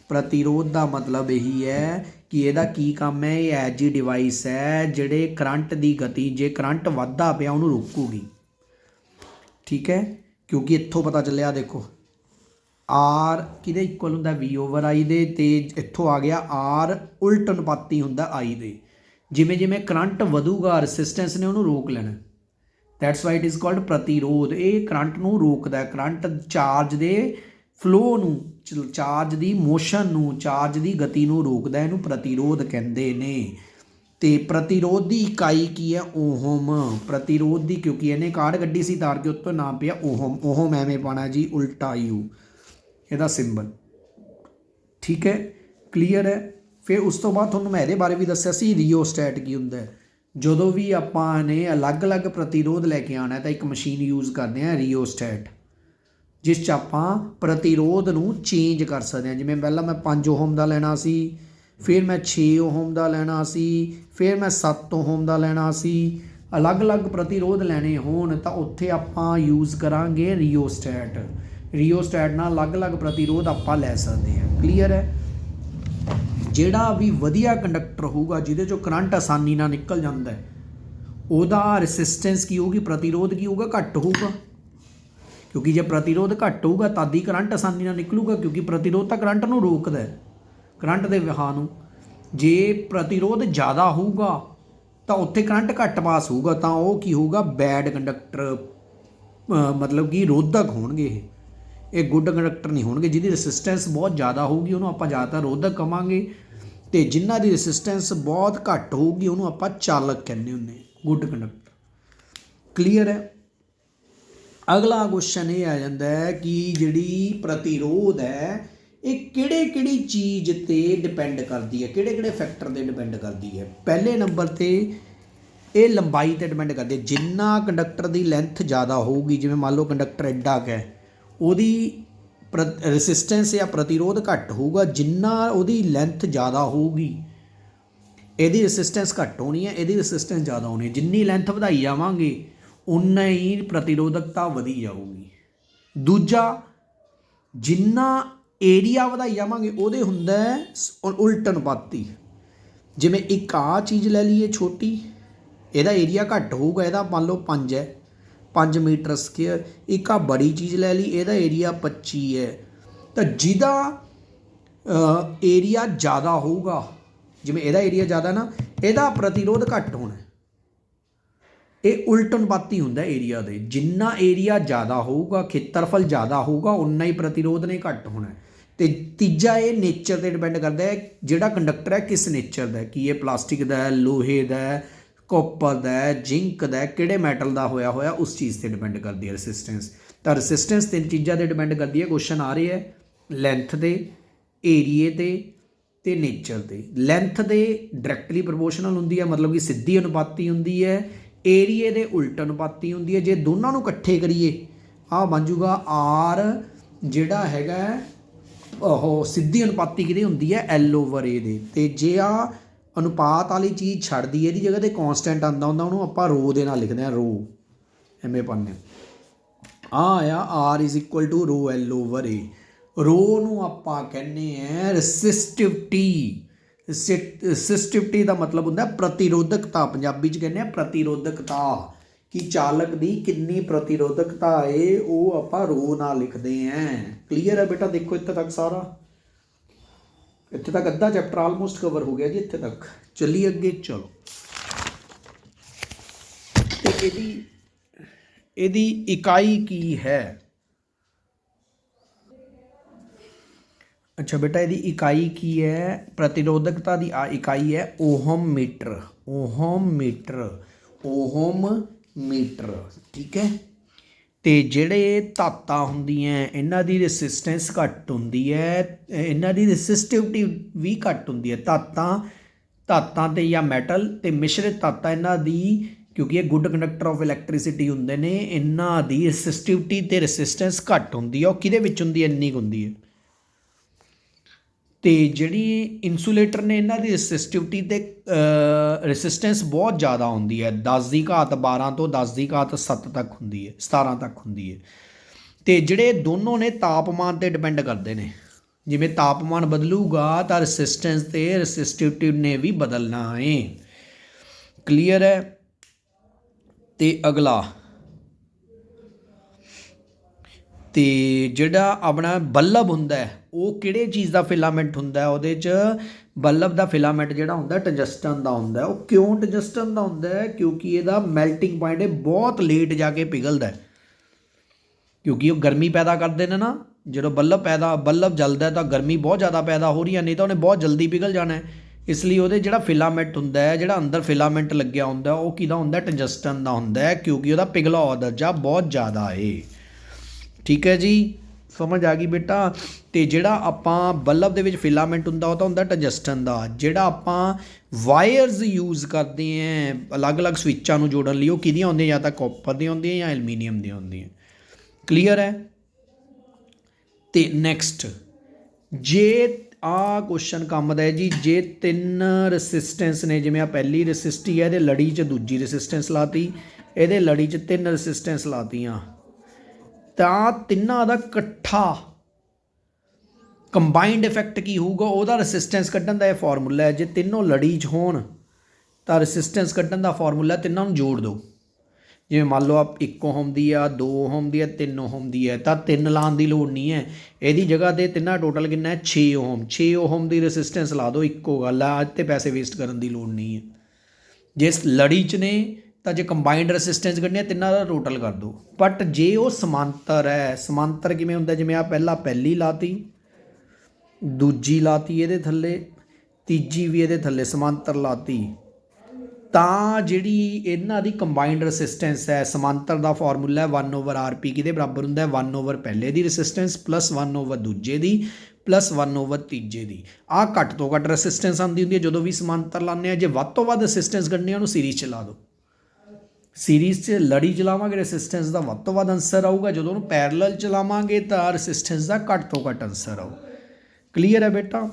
ਪ੍ਰਤੀਰੋਧ ਦਾ ਮਤਲਬ ਇਹੀ ਹੈ ਕਿ ਇਹਦਾ ਕੀ ਕੰਮ ਹੈ? ਇਹ ਐਜ ਜੀ ਡਿਵਾਈਸ ਹੈ ਜਿਹੜੇ ਕਰੰਟ ਦੀ ਗਤੀ, ਜੇ ਕਰੰਟ ਵੱਧਦਾ ਪਿਆ ਉਹਨੂੰ ਰੋਕੂਗੀ। ਠੀਕ ਹੈ, ਕਿਉਂਕਿ ਇੱਥੋਂ ਪਤਾ ਚੱਲਿਆ, ਦੇਖੋ R ਕਿਹਦੇ ਇਕੁਅਲ ਹੁੰਦਾ? V/I ਦੇ, ਅਤੇ ਇੱਥੋਂ ਆ ਗਿਆ R ਉਲਟ ਅਨੁਪਾਤੀ ਹੁੰਦਾ I ਦੇ। ਜਿਵੇਂ ਜਿਵੇਂ ਕਰੰਟ ਵਧੂਗਾ ਰੈਸਿਸਟੈਂਸ ਨੇ ਉਹਨੂੰ ਰੋਕ ਲੈਣਾ, that's why it is called ਪ੍ਰਤੀਰੋਧ। ਇਹ ਕਰੰਟ ਨੂੰ ਰੋਕਦਾ, ਕਰੰਟ ਚਾਰਜ ਦੇ ਫਲੋ ਨੂੰ, ਚਾਰਜ ਦੀ ਮੋਸ਼ਨ ਨੂੰ, ਚਾਰਜ ਦੀ ਗਤੀ ਨੂੰ ਰੋਕਦਾ, ਇਹਨੂੰ ਪ੍ਰਤੀਰੋਧ ਕਹਿੰਦੇ ਨੇ। ਅਤੇ ਪ੍ਰਤੀਰੋਧ ਦੀ ਇਕਾਈ ਕੀ ਹੈ? ਓਹਮ। ਪ੍ਰਤੀਰੋਧ ਦੀ, ਕਿਉਂਕਿ ਇਹਨੇ ਕਾਰਡ ਕੱਢੀ ਸੀ ਤਾਰ ਕੇ, ਉੱਤੋਂ ਨਾਮ ਪਿਆ ਓਹਮ। ਓਹਮ ਐਵੇਂ ਪਾਉਣਾ ਜੀ, ਉਲਟਾ U ਇਹਦਾ ਸਿੰਬਲ। ਠੀਕ ਹੈ, ਕਲੀਅਰ ਹੈ? ਫਿਰ ਉਸ ਤੋਂ ਬਾਅਦ ਤੁਹਾਨੂੰ ਮੈਂ ਇਹਦੇ ਬਾਰੇ ਵੀ ਦੱਸਿਆ ਸੀ, ਰਿਓਸਟੈਟ ਕੀ ਹੁੰਦਾ ਹੈ। ਜਦੋਂ ਵੀ ਆਪਾਂ ਨੇ ਅਲੱਗ-ਅਲੱਗ ਪ੍ਰਤੀਰੋਧ ਲੈ ਕੇ ਆਉਣਾ ਤਾਂ ਇੱਕ ਮਸ਼ੀਨ ਯੂਜ਼ ਕਰਦੇ ਹਾਂ, ਰਿਓਸਟੈਟ, ਜਿਸ 'ਚ ਆਪਾਂ ਪ੍ਰਤੀਰੋਧ ਨੂੰ ਚੇਂਜ ਕਰ ਸਕਦੇ ਹਾਂ। ਜਿਵੇਂ ਪਹਿਲਾਂ ਮੈਂ 5 ਓਹਮ ਦਾ ਲੈਣਾ ਸੀ, ਫਿਰ ਮੈਂ 6 ਓਹਮ ਦਾ ਲੈਣਾ ਸੀ, ਫਿਰ ਮੈਂ 7 ਓਹਮ ਦਾ ਲੈਣਾ ਸੀ। ਅਲੱਗ-ਅਲੱਗ ਪ੍ਰਤੀਰੋਧ ਲੈਣੇ ਹੋਣ ਤਾਂ ਉੱਥੇ ਆਪਾਂ ਯੂਜ਼ ਕਰਾਂਗੇ ਰਿਓਸਟੈਟ। ਰਿਓਸਟੈਟ ਨਾਲ ਅਲੱਗ-ਅਲੱਗ ਪ੍ਰਤੀਰੋਧ ਆਪਾਂ ਲੈ ਸਕਦੇ ਹਾਂ। ਕਲੀਅਰ ਹੈ? ਜਿਹੜਾ ਵੀ ਵਧੀਆ ਕੰਡਕਟਰ ਹੋਊਗਾ, ਜਿਹਦੇ 'ਚੋਂ ਕਰੰਟ ਆਸਾਨੀ ਨਾਲ ਨਿਕਲ ਜਾਂਦਾ, ਉਹਦਾ ਰੈਸਿਸਟੈਂਸ ਕੀ ਹੋਊਗੀ? ਪ੍ਰਤੀਰੋਧ ਕੀ ਹੋਊਗਾ? ਘੱਟ ਹੋਊਗਾ, ਕਿਉਂਕਿ ਜੇ ਪ੍ਰਤੀਰੋਧ ਘੱਟ ਹੋਊਗਾ ਤਦ ਹੀ ਕਰੰਟ ਆਸਾਨੀ ਨਾਲ ਨਿਕਲੂਗਾ, ਕਿਉਂਕਿ ਪ੍ਰਤੀਰੋਧ ਤਾਂ ਕਰੰਟ ਨੂੰ ਰੋਕਦਾ, ਕਰੰਟ ਦੇ ਵਹਾਅ ਨੂੰ। ਜੇ ਪ੍ਰਤੀਰੋਧ ਜ਼ਿਆਦਾ ਹੋਊਗਾ ਤਾਂ ਉੱਥੇ ਕਰੰਟ ਘੱਟ ਪਾਸ ਹੋਊਗਾ, ਤਾਂ ਉਹ ਕੀ ਹੋਊਗਾ? ਬੈਡ ਕੰਡਕਟਰ, ਮਤਲਬ ਕਿ ਰੋਧਕ ਹੋਣਗੇ ਇਹ ਗੁੱਡ ਕੰਡਕਟਰ ਨਹੀਂ ਹੋਣਗੇ। ਜਿਹਦੀ ਰੈਸਿਸਟੈਂਸ ਬਹੁਤ ਜ਼ਿਆਦਾ ਹੋਊਗੀ ਉਹਨੂੰ ਆਪਾਂ ਜ਼ਿਆਦਾਤਰ ਰੋਧਕ ਕਵਾਂਗੇ, ਅਤੇ ਜਿਨ੍ਹਾਂ ਦੀ ਰੈਸਿਸਟੈਂਸ ਬਹੁਤ ਘੱਟ ਹੋਊਗੀ ਉਹਨੂੰ ਆਪਾਂ ਚਾਲਕ ਕਹਿੰਦੇ ਹੁੰਦੇ, ਗੁੱਡ ਕੰਡਕਟਰ। ਕਲੀਅਰ ਹੈ? ਅਗਲਾ ਕੁਸ਼ਚਨ ਇਹ ਆ ਜਾਂਦਾ ਹੈ ਕਿ ਜਿਹੜੀ ਪ੍ਰਤੀਰੋਧ ਹੈ ਇਹ ਕਿਹੜੀ ਚੀਜ਼ 'ਤੇ ਡਿਪੈਂਡ ਕਰਦੀ ਹੈ, ਕਿਹੜੇ ਫੈਕਟਰ 'ਤੇ ਡਿਪੈਂਡ ਕਰਦੀ ਹੈ? ਪਹਿਲੇ ਨੰਬਰ 'ਤੇ ਇਹ ਲੰਬਾਈ 'ਤੇ ਡਿਪੈਂਡ ਕਰਦੀ ਹੈ। ਜਿੰਨਾ ਕੰਡਕਟਰ ਦੀ ਲੈਂਥ ਜ਼ਿਆਦਾ ਹੋਊਗੀ, ਜਿਵੇਂ ਮੰਨ ਲਓ ਕੰਡਕਟਰ ਐਡਾ ਕੁ ਹੈ, ਉਹਦੀ ਰੈਸਿਸਟੈਂਸ ਜਾਂ ਪ੍ਰਤੀਰੋਧ ਘੱਟ ਹੋਊਗਾ। ਜਿੰਨਾ ਉਹਦੀ ਲੈਂਥ ਜ਼ਿਆਦਾ ਹੋਊਗੀ ਇਹਦੀ ਰੈਸਿਸਟੈਂਸ ਘੱਟ ਹੋਣੀ ਹੈ, ਇਹਦੀ ਰੈਸਿਸਟੈਂਸ ਜ਼ਿਆਦਾ ਹੋਣੀ ਹੈ। ਜਿੰਨੀ ਲੈਂਥ ਵਧਾਈ ਜਾਵਾਂਗੇ ਉਨਾ ਹੀ ਪ੍ਰਤੀਰੋਧਕਤਾ ਵਧੀ ਜਾਊਗੀ। ਦੂਜਾ, ਜਿੰਨਾ ਏਰੀਆ ਵਧਾਈ ਜਾਵਾਂਗੇ ਉਹਦੇ ਹੁੰਦਾ ਉਲਟ ਅਨੁਪਾਤੀ। ਜਿਵੇਂ ਇੱਕ ਆਹ ਚੀਜ਼ ਲੈ ਲਈਏ ਛੋਟੀ, ਇਹਦਾ ਏਰੀਆ ਘੱਟ ਹੋਊਗਾ, ਇਹਦਾ ਮੰਨ ਲਓ 5 ਹੈ, 5 ਮੀਟਰ ਸਕੁਏਅਰ। ਇੱਕ ਆ ਬੜੀ ਚੀਜ਼ ਲੈ ਲਈ, ਇਹਦਾ ਏਰੀਆ 25 ਹੈ। ਤਾਂ ਜਿਹਦਾ ਏਰੀਆ ਜ਼ਿਆਦਾ ਹੋਊਗਾ, ਜਿਵੇਂ ਇਹਦਾ ਏਰੀਆ ਜ਼ਿਆਦਾ ਨਾ, ਇਹਦਾ ਪ੍ਰਤੀਰੋਧ ਘੱਟ ਹੋਣਾ। ਇਹ ਉਲਟ ਅਨੁਪਾਤੀ ਹੁੰਦਾ ਏਰੀਆ ਦੇ। ਜਿੰਨਾ ਏਰੀਆ ਜ਼ਿਆਦਾ ਹੋਊਗਾ, ਖੇਤਰਫਲ ਜ਼ਿਆਦਾ ਹੋਊਗਾ, ਉਨਾ ਹੀ ਪ੍ਰਤੀਰੋਧ ਨੇ ਘੱਟ ਹੋਣਾ। ਤੇ ਤੀਜਾ ਇਹ ਨੇਚਰ ਤੇ ਡਿਪੈਂਡ ਕਰਦਾ ਹੈ ਜਿਹੜਾ ਕੰਡਕਟਰ ਹੈ ਕਿਸ ਨੇਚਰ ਦਾ ਹੈ, ਕੀ ਇਹ ਪਲਾਸਟਿਕ ਦਾ ਹੈ, ਲੋਹੇ ਦਾ ਹੈ, ਕਾਪਰ ਦਾ ਹੈ, ਜ਼ਿੰਕ ਦਾ ਹੈ, ਕਿਹੜੇ ਮੈਟਲ ਦਾ ਹੋਇਆ ਉਸ ਚੀਜ਼ ਤੇ ਡਿਪੈਂਡ ਕਰਦੀ ਹੈ ਰੈਸਿਸਟੈਂਸ। ਤਾਂ ਰੈਸਿਸਟੈਂਸ ਤਿੰਨ ਚੀਜ਼ਾਂ ਤੇ ਡਿਪੈਂਡ ਕਰਦੀ ਹੈ। ਕੁਐਸਚਨ ਆ ਰਹੇ ਹੈ ਲੈਂਥ ਤੇ, ਏਰੀਏ ਤੇ ਨੇਚਰ ਤੇ। ਲੈਂਥ ਦੇ ਡਾਇਰੈਕਟਲੀ ਪ੍ਰੋਪੋਰਸ਼ਨਲ ਹੁੰਦੀ ਹੈ, ਮਤਲਬ ਕਿ ਸਿੱਧੀ ਅਨੁਪਾਤੀ ਹੁੰਦੀ ਹੈ। ਏਰੀਏ ਦੇ ਉਲਟ ਅਨੁਪਾਤੀ ਹੁੰਦੀ ਹੈ। ਜੇ ਦੋਨਾਂ ਨੂੰ ਇਕੱਠੇ ਕਰੀਏ ਆਹ ਬਣ ਜੂਗਾ ਆਰ, ਜਿਹੜਾ ਹੈਗਾ ਉਹ ਸਿੱਧੀ ਅਨੁਪਾਤੀ ਕਿਹਦੀ ਹੁੰਦੀ ਹੈ, L/A ਦੇ। ਅਤੇ ਜੇ ਆ ਅਨੁਪਾਤ ਵਾਲੀ ਚੀਜ਼ ਛੱਡ ਦਈਏ, ਇਹਦੀ ਜਗ੍ਹਾ 'ਤੇ ਕੌਂਸਟੈਂਟ ਆਉਂਦਾ ਹੁੰਦਾ, ਉਹਨੂੰ ਆਪਾਂ ਰੋ ਦੇ ਨਾਲ ਲਿਖਦੇ ਹਾਂ, ਰੋ ਐਵੇਂ ਪਾਉਂਦੇ ਆ ਆਇਆ R = ρ L/A। ਰੋ ਨੂੰ ਆਪਾਂ ਕਹਿੰਦੇ ਹਾਂ ਰੈਸਿਸਟਿਵਿਟੀ। ਰੈਸਿਸਟਿਵਿਟੀ ਦਾ ਮਤਲਬ ਹੁੰਦਾ ਪ੍ਰਤੀਰੋਧਕਤਾ, ਪੰਜਾਬੀ 'ਚ ਕਹਿੰਦੇ ਆ ਪ੍ਰਤੀਰੋਧਕਤਾ, ਕਿ ਚਾਲਕ ਦੀ ਕਿੰਨੀ ਪ੍ਰਤੀਰੋਧਕਤਾ ਹੈ, ਉਹ ਆਪਾਂ ਰੋ ਨਾਲ ਲਿਖਦੇ ਹਾਂ। ਕਲੀਅਰ ਹੈ ਬੇਟਾ? ਦੇਖੋ ਇੱਥੇ ਤੱਕ ਸਾਰਾ, ਇੱਥੇ ਤੱਕ ਅੱਧਾ ਚੈਪਟਰ ਆਲਮੋਸਟ ਕਵਰ ਹੋ ਗਿਆ ਜੀ। ਇੱਥੇ ਤੱਕ ਚੱਲੀਏ ਅੱਗੇ, ਚਲੋ। ਤੇ ਇਹਦੀ ਇਕਾਈ ਕੀ ਹੈ? ਅੱਛਾ ਬੇਟਾ, ਇਹਦੀ ਇਕਾਈ ਕੀ ਹੈ? ਪ੍ਰਤੀਰੋਧਕਤਾ ਦੀ ਇਕਾਈ ਹੈ ਓਹਮ ਮੀਟਰ। ਓਹਮ ਮੀਟਰ, ਠੀਕ ਹੈ। ਅਤੇ ਜਿਹੜੇ ਧਾਤਾਂ ਹੁੰਦੀਆਂ ਇਹਨਾਂ ਦੀ ਰੈਸਿਸਟੈਂਸ ਘੱਟ ਹੁੰਦੀ ਹੈ, ਇਹਨਾਂ ਦੀ ਰੈਸਿਸਟਿਵਿਟੀ ਵੀ ਘੱਟ ਹੁੰਦੀ ਹੈ। ਧਾਤਾਂ ਤੇ ਜਾਂ ਮੈਟਲ ਅਤੇ ਮਿਸ਼ਰਿਤ ਧਾਤਾਂ, ਇਹਨਾਂ ਦੀ, ਕਿਉਂਕਿ ਇਹ ਗੁੱਡ ਕੰਡਕਟਰ ਆਫ ਇਲੈਕਟ੍ਰੀਸਿਟੀ ਹੁੰਦੇ ਨੇ, ਇਹਨਾਂ ਦੀ ਰੈਸਿਸਟਿਵਿਟੀ ਅਤੇ ਰੈਸਿਸਟੈਂਸ ਘੱਟ ਹੁੰਦੀ ਹੈ। ਉਹ ਕਿਹਦੇ ਵਿੱਚ ਹੁੰਦੀ ਹੈ? ਇੰਨੀ ਕੁ ਹੁੰਦੀ ਹੈ। ਅਤੇ ਜਿਹੜੀ ਇਨਸੂਲੇਟਰ ਨੇ, ਇਹਨਾਂ ਦੀ ਰੈਸਿਸਟਿਵਿਟੀ ਅਤੇ ਰੈਸਿਸਟੈਂਸ ਬਹੁਤ ਜ਼ਿਆਦਾ ਹੁੰਦੀ ਹੈ, 10⁻12 ਤੋਂ 10⁻7 ਤੱਕ ਹੁੰਦੀ ਹੈ, 17 ਤੱਕ ਹੁੰਦੀ ਹੈ। ਅਤੇ ਜਿਹੜੇ ਦੋਨੋਂ ਨੇ ਤਾਪਮਾਨ 'ਤੇ ਡਿਪੈਂਡ ਕਰਦੇ ਨੇ। ਜਿਵੇਂ ਤਾਪਮਾਨ ਬਦਲੂਗਾ ਤਾਂ ਰੈਸਿਸਟੈਂਸ ਅਤੇ ਰੈਸਿਸਟਿਵਿਟੀ ਨੇ ਵੀ ਬਦਲਣਾ ਹੈ। ਕਲੀਅਰ ਹੈ? ਅਤੇ ਅਗਲਾ, ਅਤੇ ਜਿਹੜਾ ਆਪਣਾ ਬੱਲਬ ਹੁੰਦਾ ਉਹ ਕਿਹੜੇ ਚੀਜ਼ ਦਾ ਫਿਲਾਮੈਂਟ ਹੁੰਦਾ? ਉਹਦੇ 'ਚ ਬੱਲਬ ਦਾ ਫਿਲਾਮੈਂਟ ਜਿਹੜਾ ਹੁੰਦਾ ਟੰਜਸਟਨ ਦਾ ਹੁੰਦਾ। ਉਹ ਕਿਉਂ ਟੰਜਸਟਨ ਦਾ ਹੁੰਦਾ? ਕਿਉਂਕਿ ਇਹਦਾ ਮੈਲਟਿੰਗ ਪੁਆਇੰਟ ਬਹੁਤ ਲੇਟ ਜਾ ਕੇ ਪਿਘਲਦਾ, ਕਿਉਂਕਿ ਉਹ ਗਰਮੀ ਪੈਦਾ ਕਰਦੇ ਨੇ ਨਾ। ਜਦੋਂ ਬੱਲਬ ਜਲਦਾ ਤਾਂ ਗਰਮੀ ਬਹੁਤ ਜ਼ਿਆਦਾ ਪੈਦਾ ਹੋ ਰਹੀ ਹੈ, ਨਹੀਂ ਤਾਂ ਉਹਨੇ ਬਹੁਤ ਜਲਦੀ ਪਿਘਲ ਜਾਣਾ। ਇਸ ਲਈ ਉਹਦੇ ਜਿਹੜਾ ਫਿਲਾਮੈਂਟ ਹੁੰਦਾ ਹੈ, ਜਿਹੜਾ ਅੰਦਰ ਫਿਲਾਮੈਂਟ ਲੱਗਿਆ ਹੁੰਦਾ, ਉਹ ਕਿਹਦਾ ਹੁੰਦਾ? ਟੰਜਸਟਨ ਦਾ ਹੁੰਦਾ, ਕਿਉਂਕਿ ਉਹਦਾ ਪਿਘਲਾਓ ਦਰਜਾ ਬਹੁਤ ਜ਼ਿਆਦਾ ਹੈ। ਠੀਕ ਹੈ ਜੀ, ਸਮਝ ਆ ਗਈ ਬੇਟਾ? ਅਤੇ ਜਿਹੜਾ ਆਪਾਂ ਬੱਲਬ ਦੇ ਵਿੱਚ ਫਿਲਾਮੈਂਟ ਹੁੰਦਾ ਉਹ ਤਾਂ ਹੁੰਦਾ ਟੰਜਸਟਨ ਦਾ। ਜਿਹੜਾ ਆਪਾਂ ਵਾਇਰਸ ਯੂਜ਼ ਕਰਦੇ ਹਾਂ ਅਲੱਗ-ਅਲੱਗ ਸਵਿੱਚਾਂ ਨੂੰ ਜੋੜਨ ਲਈ, ਉਹ ਕਿਹਦੀਆਂ ਹੁੰਦੀਆਂ? ਜਾਂ ਤਾਂ ਕਾਪਰ ਦੀਆਂ ਹੁੰਦੀਆਂ ਜਾਂ ਐਲੂਮੀਨੀਅਮ ਦੀਆਂ ਹੁੰਦੀਆਂ। ਕਲੀਅਰ ਹੈ? ਅਤੇ ਨੈਕਸਟ, ਜੇ ਆਹ ਕੁਐਸਚਨ ਕੰਮ ਦਾ ਹੈ ਜੀ, ਜੇ ਤਿੰਨ ਰੈਸਿਸਟੈਂਸ ਨੇ, ਜਿਵੇਂ ਆ ਪਹਿਲੀ ਰੈਸਿਸਟੀ ਹੈ, ਇਹਦੇ ਲੜੀ 'ਚ ਦੂਜੀ ਰੈਸਿਸਟੈਂਸ ਲਾਤੀ, ਇਹਦੇ ਲੜੀ 'ਚ ਤਿੰਨ ਰੈਸਿਸਟੈਂਸ ਲਾਤੀਆਂ, ਤਾਂ ਤਿੰਨਾਂ ਦਾ ਇਕੱਠਾ ਕੰਬਾਈਨਡ ਇਫੈਕਟ ਕੀ ਹੋਊਗਾ? ਉਹਦਾ ਰੈਸਿਸਟੈਂਸ ਕੱਢਣ ਦਾ ਇਹ ਫਾਰਮੂਲਾ ਹੈ। ਜੇ ਤਿੰਨੋਂ ਲੜੀ 'ਚ ਹੋਣ ਤਾਂ ਰੈਸਿਸਟੈਂਸ ਕੱਢਣ ਦਾ ਫਾਰਮੂਲਾ, ਤਿੰਨਾਂ ਨੂੰ ਜੋੜ ਦਿਓ। ਜਿਵੇਂ ਮੰਨ ਲਓ ਆਪ 1 ਓਹਮ ਦੀ ਆ, 2 ਓਹਮ ਦੀ ਆ, 3 ਓਹਮ ਦੀ ਹੈ, ਤਾਂ 3 ਲਾਉਣ ਦੀ ਲੋੜ ਨਹੀਂ ਹੈ। ਇਹਦੀ ਜਗ੍ਹਾ 'ਤੇ ਤਿੰਨਾਂ ਟੋਟਲ ਕਿੰਨਾ ਹੈ? 6 ਓਹਮ। 6 ਓਹਮ ਦੀ ਰੈਸਿਸਟੈਂਸ ਲਾ ਦਿਓ, ਇੱਕੋ ਗੱਲ ਆ, ਅੱਜ 'ਤੇ ਪੈਸੇ ਵੇਸਟ ਕਰਨ ਦੀ ਲੋੜ ਨਹੀਂ ਹੈ। ਜੇ ਲੜੀ 'ਚ ਨੇ ਤਾਂ ਜੇ ਕੰਬਾਈਨਡ ਰੈਸਿਸਟੈਂਸ ਕੱਢਣੀ ਹੈ, ਤਿੰਨਾਂ ਦਾ ਟੋਟਲ ਕਰ ਦਿਓ। ਬਟ ਜੇ ਉਹ ਸਮਾਂਤਰ ਹੈ, ਸਮਾਂਤਰ ਕਿਵੇਂ ਹੁੰਦਾ? ਜਿਵੇਂ ਆ ਪਹਿਲੀ ਲਾਤੀ, ਦੂਜੀ ਲਾਤੀ ਇਹਦੇ ਥੱਲੇ, ਤੀਜੀ ਵੀ ਇਹਦੇ ਥੱਲੇ ਸਮਾਂਤਰ ਲਾਤੀ, ਤਾਂ ਜਿਹੜੀ ਇਹਨਾਂ ਦੀ ਕੰਬਾਈਨਡ ਰੈਸਿਸਟੈਂਸ ਹੈ, ਸਮਾਂਤਰ ਦਾ ਫਾਰਮੂਲਾ ਹੈ 1/RP, ਕਿਹਦੇ ਬਰਾਬਰ ਹੁੰਦਾ? 1/, ਪਹਿਲੇ ਦੀ ਰੈਸਿਸਟੈਂਸ ਪਲੱਸ 1/, ਦੂਜੇ ਦੀ ਪਲੱਸ 1/, ਤੀਜੇ ਦੀ। ਆਹ ਘੱਟ ਤੋਂ ਘੱਟ ਰੈਸਿਸਟੈਂਸ ਆਉਂਦੀ ਹੁੰਦੀ ਹੈ ਜਦੋਂ ਵੀ ਸਮਾਂਤਰ ਲਾਉਂਦੇ ਹਾਂ। ਜੇ ਵੱਧ ਤੋਂ ਵੱਧ ਰੈਸਿਸਟੈਂਸ ਕੱਢਣੀ ਉਹਨੂੰ ਸੀਰੀਜ਼ 'ਚ ਲਾ ਦਿਓ। ਸੀਰੀਜ਼ 'ਚ ਲੜੀ ਚਲਾਵਾਂਗੇ ਰੈਸਿਸਟੈਂਸ ਦਾ ਵੱਧ ਤੋਂ ਵੱਧ ਆਂਸਰ ਆਊਗਾ, ਜਦੋਂ ਉਹਨੂੰ ਪੈਰਲਲ ਚਲਾਵਾਂਗੇ ਤਾਂ ਰੈਸਿਸਟੈਂਸ ਦਾ ਘੱਟ ਤੋਂ ਘੱਟ ਆਂਸਰ ਆਊ। ਕਲੀਅਰ ਹੈ ਬੇਟਾ?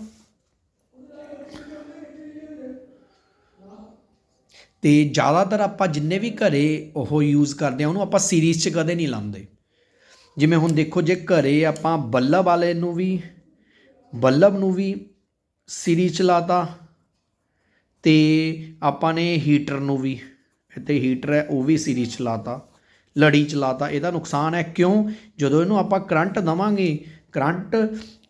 ਅਤੇ ਜ਼ਿਆਦਾਤਰ ਆਪਾਂ ਜਿੰਨੇ ਵੀ ਘਰੇ ਉਹ ਯੂਜ਼ ਕਰਦੇ ਹਾਂ ਉਹਨੂੰ ਆਪਾਂ ਸੀਰੀਜ਼ 'ਚ ਕਦੇ ਨਹੀਂ ਲਾਉਂਦੇ। ਜਿਵੇਂ ਹੁਣ ਦੇਖੋ, ਜੇ ਘਰੇ ਆਪਾਂ ਬੱਲਬ ਵਾਲੇ ਨੂੰ ਵੀ, ਬੱਲਬ ਨੂੰ ਵੀ ਸੀਰੀਜ਼ 'ਚ ਲਾਤਾ, ਅਤੇ ਆਪਾਂ ਨੇ ਹੀਟਰ ਨੂੰ ਵੀ, ਇੱਥੇ ਹੀਟਰ ਹੈ ਉਹ ਵੀ ਸੀਰੀਜ਼ 'ਚ ਲਾਤਾ, ਲੜੀ 'ਚ ਲਾਤਾ। ਇਹਦਾ ਨੁਕਸਾਨ ਹੈ, ਕਿਉਂ? ਜਦੋਂ ਇਹਨੂੰ ਆਪਾਂ ਕਰੰਟ ਦੇਵਾਂਗੇ,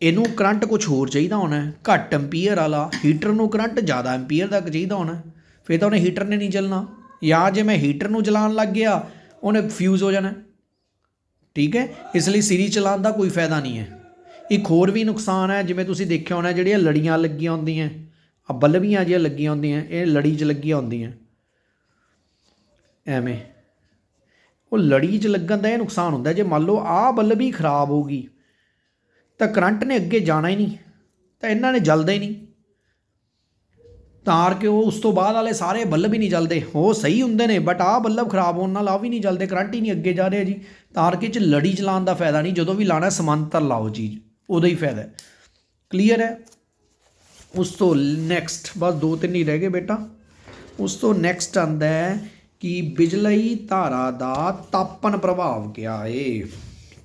ਇਹਨੂੰ ਕਰੰਟ ਕੁਛ ਹੋਰ ਚਾਹੀਦਾ ਹੋਣਾ, ਘੱਟ ਐਂਪੀਅਰ ਵਾਲਾ। ਹੀਟਰ ਨੂੰ ਕਰੰਟ ਜ਼ਿਆਦਾ ਐਂਪੀਅਰ ਤੱਕ ਚਾਹੀਦਾ ਹੋਣਾ, ਫਿਰ ਤਾਂ ਉਹਨੇ ਹੀਟਰ ਨੇ ਨਹੀਂ ਚੱਲਣਾ। ਜਾਂ ਜੇ ਮੈਂ ਹੀਟਰ ਨੂੰ ਚਲਾਉਣ ਲੱਗ ਗਿਆ, ਉਹਨੇ ਫਿਊਜ਼ ਹੋ ਜਾਣਾ। ਠੀਕ ਹੈ, ਇਸ ਲਈ ਸੀਰੀਜ਼ ਚਲਾਉਣ ਦਾ ਕੋਈ ਫਾਇਦਾ ਨਹੀਂ ਹੈ। ਇੱਕ ਹੋਰ ਵੀ ਨੁਕਸਾਨ ਹੈ, ਜਿਵੇਂ ਤੁਸੀਂ ਦੇਖਿਆ ਹੋਣਾ ਜਿਹੜੀਆਂ ਲੜੀਆਂ ਲੱਗੀਆਂ ਹੁੰਦੀਆਂ, ਆ ਬਲਬੀਆਂ ਜਿਹੀਆਂ ਲੱਗੀਆਂ ਹੁੰਦੀਆਂ, ਇਹ ਲੜੀ 'ਚ ਲੱਗੀਆਂ ਹੁੰਦੀਆਂ ਐਵੇਂ, ਉਹ ਲੜੀ 'ਚ ਲੱਗਣ ਦਾ ਇਹ ਨੁਕਸਾਨ ਹੁੰਦਾ, ਜੇ ਮੰਨ ਲਓ ਆਹ ਬਲਬ ਹੀ ਖਰਾਬ ਹੋ ਗਈ ਤਾਂ ਕਰੰਟ ਨੇ ਅੱਗੇ ਜਾਣਾ ਹੀ ਨਹੀਂ, ਤਾਂ ਇਹਨਾਂ ਨੇ ਜਲਦਾ ਹੀ ਨਹੀਂ, ਤਾਂ ਕਿ ਉਹ ਉਸ ਤੋਂ ਬਾਅਦ ਵਾਲੇ ਸਾਰੇ ਬੱਲਬ ਹੀ ਨਹੀਂ ਚੱਲਦੇ। ਉਹ ਸਹੀ ਹੁੰਦੇ ਨੇ ਬਟ ਆਹ ਬੱਲਬ ਖਰਾਬ ਹੋਣ ਨਾਲ ਆਹ ਵੀ ਨਹੀਂ ਚੱਲਦੇ, ਕਰੰਟ ਹੀ ਨਹੀਂ ਅੱਗੇ ਜਾ ਰਿਹਾ ਜੀ। ਤਾਰ ਕੇ 'ਚ ਲੜੀ ਚਲਾਉਣ ਦਾ ਫਾਇਦਾ ਨਹੀਂ, ਜਦੋਂ ਵੀ ਲਾਉਣਾ ਸਮਾਂਤਰ ਲਾਓ ਚੀਜ਼, ਉਹਦਾ ਹੀ ਫਾਇਦਾ। ਕਲੀਅਰ ਹੈ। ਉਸ ਤੋਂ ਨੈਕਸਟ ਬਸ 2-3 ਹੀ ਰਹਿ ਗਏ ਬੇਟਾ। ਉਸ ਤੋਂ ਨੈਕਸਟ ਆਉਂਦਾ ਹੈ ਕਿ ਬਿਜਲਈ ਧਾਰਾ ਦਾ ਤਾਪਨ ਪ੍ਰਭਾਵ ਕਿਆ ਏ।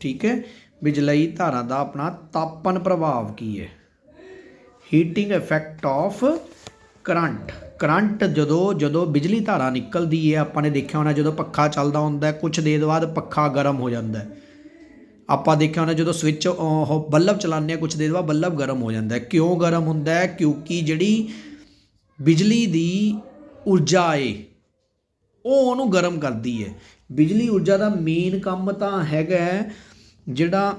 ਠੀਕ ਹੈ, ਬਿਜਲਈ ਧਾਰਾ ਦਾ ਆਪਣਾ ਤਾਪਨ ਪ੍ਰਭਾਵ ਕੀ ਹੈ। ਹੀਟਿੰਗ ਇਫੈਕਟ ਆਫ ਕਰੰਟ ਜਦੋਂ ਬਿਜਲੀ ਧਾਰਾ ਨਿਕਲਦੀ ਹੈ, ਆਪਾਂ ਨੇ ਦੇਖਿਆ ਹੋਣਾ ਜਦੋਂ ਪੱਖਾ ਚੱਲਦਾ ਹੁੰਦਾ ਕੁਛ ਦੇਰ ਬਾਅਦ ਪੱਖਾ ਗਰਮ ਹੋ ਜਾਂਦਾ। ਆਪਾਂ ਦੇਖਿਆ ਹੋਣਾ ਜਦੋਂ ਸਵਿੱਚ ਉਹ ਬੱਲਬ ਚਲਾਉਂਦੇ ਹਾਂ ਕੁਛ ਦੇਰ ਬਾਅਦ ਬੱਲਬ ਗਰਮ ਹੋ ਜਾਂਦਾ। ਕਿਉਂ ਗਰਮ ਹੁੰਦਾ? ਕਿਉਂਕਿ ਜਿਹੜੀ ਬਿਜਲੀ ਦੀ ਊਰਜਾ ਏ ਉਹ ਉਹਨੂੰ ਗਰਮ ਕਰਦੀ ਹੈ। ਬਿਜਲੀ ਊਰਜਾ ਦਾ ਮੇਨ ਕੰਮ ਤਾਂ ਹੈਗਾ ਜਿਹੜਾ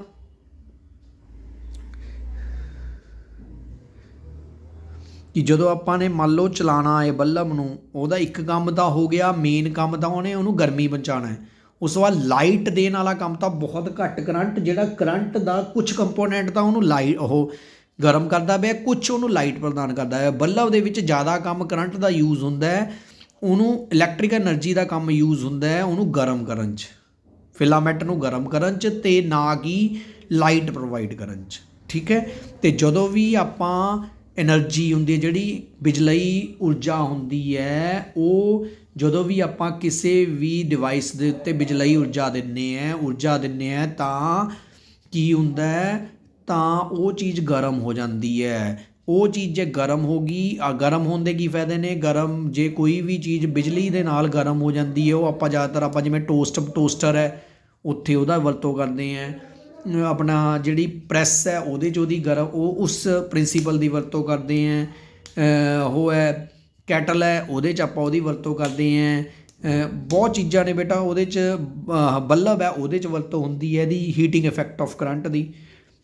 ਕਿ ਜਦੋਂ ਆਪਾਂ ਨੇ ਮੰਨ ਲਓ ਚਲਾਉਣਾ ਹੈ ਬੱਲਬ ਨੂੰ, ਉਹਦਾ ਇੱਕ ਕੰਮ ਤਾਂ ਹੋ ਗਿਆ, ਮੇਨ ਕੰਮ ਤਾਂ ਉਹਨੂੰ ਗਰਮੀ ਪਹੁੰਚਾਉਣਾ ਹੈ। ਉਸ ਤੋਂ ਬਾਅਦ ਲਾਈਟ ਦੇਣ ਵਾਲਾ ਕੰਮ ਤਾਂ ਬਹੁਤ ਘੱਟ, ਕਰੰਟ ਦਾ ਕੁਛ ਕੰਪੋਨੈਂਟ ਤਾਂ ਉਹਨੂੰ ਉਹ ਗਰਮ ਕਰਦਾ ਪਿਆ, ਕੁਛ ਉਹਨੂੰ ਲਾਈਟ ਪ੍ਰਦਾਨ ਕਰਦਾ ਹੈ। ਬੱਲਬ ਦੇ ਵਿੱਚ ਜ਼ਿਆਦਾ ਕੰਮ ਕਰੰਟ ਦਾ ਯੂਜ਼ ਹੁੰਦਾ ਹੈ, ਉਹਨੂੰ ਇਲੈਕਟ੍ਰਿਕ ਐਨਰਜੀ ਦਾ ਕੰਮ ਯੂਜ਼ ਹੁੰਦਾ ਹੈ ਉਹਨੂੰ ਗਰਮ ਕਰਨ 'ਚ, ਫਿਲਾਮੈਂਟ ਨੂੰ ਗਰਮ ਕਰਨ 'ਚ, ਅਤੇ ਨਾ ਕਿ ਲਾਈਟ ਪ੍ਰੋਵਾਈਡ ਕਰਨ 'ਚ। ਠੀਕ ਹੈ, ਅਤੇ ਜਦੋਂ ਵੀ ਆਪਾਂ ਐਨਰਜੀ ਹੁੰਦੀ ਹੈ ਜਿਹੜੀ ਬਿਜਲਈ ਊਰਜਾ ਹੁੰਦੀ ਹੈ, ਉਹ ਜਦੋਂ ਵੀ ਆਪਾਂ ਕਿਸੇ ਵੀ ਡਿਵਾਈਸ ਦੇ ਉੱਤੇ ਬਿਜਲਈ ਊਰਜਾ ਦਿੰਦੇ ਹਾਂ ਤਾਂ ਕੀ ਹੁੰਦਾ ਹੈ, ਤਾਂ ਉਹ ਚੀਜ਼ ਗਰਮ ਹੋ ਜਾਂਦੀ ਹੈ। ਉਹ ਚੀਜ਼ ਜੇ ਗਰਮ ਹੋ ਗਈ, ਗਰਮ ਹੋਣ ਦੇ ਕੀ ਫਾਇਦੇ ਨੇ? ਜੇ ਕੋਈ ਵੀ ਚੀਜ਼ ਬਿਜਲੀ ਦੇ ਨਾਲ ਗਰਮ ਹੋ ਜਾਂਦੀ ਹੈ, ਉਹ ਆਪਾਂ ਜ਼ਿਆਦਾਤਰ ਜਿਵੇਂ ਟੋਸਟਰ ਹੈ ਉੱਥੇ ਉਹਦਾ ਵਰਤੋਂ ਕਰਦੇ ਹਾਂ। ਆਪਣਾ ਜਿਹੜੀ ਪ੍ਰੈਸ ਹੈ ਉਹਦੇ 'ਚ ਉਹ ਉਸ ਪ੍ਰਿੰਸੀਪਲ ਦੀ ਵਰਤੋਂ ਕਰਦੇ ਹੈ। ਉਹ ਹੈ ਕੈਟਲ ਹੈ, ਉਹਦੇ 'ਚ ਆਪਾਂ ਉਹਦੀ ਵਰਤੋਂ ਕਰਦੇ ਹਾਂ। ਬਹੁਤ ਚੀਜ਼ਾਂ ਨੇ ਬੇਟਾ ਉਹਦੇ 'ਚ। ਬੱਲਬ ਹੈ ਉਹਦੇ 'ਚ ਵਰਤੋਂ ਹੁੰਦੀ ਹੈ ਇਹਦੀ, ਹੀਟਿੰਗ ਇਫੈਕਟ ਆਫ ਕਰੰਟ ਦੀ।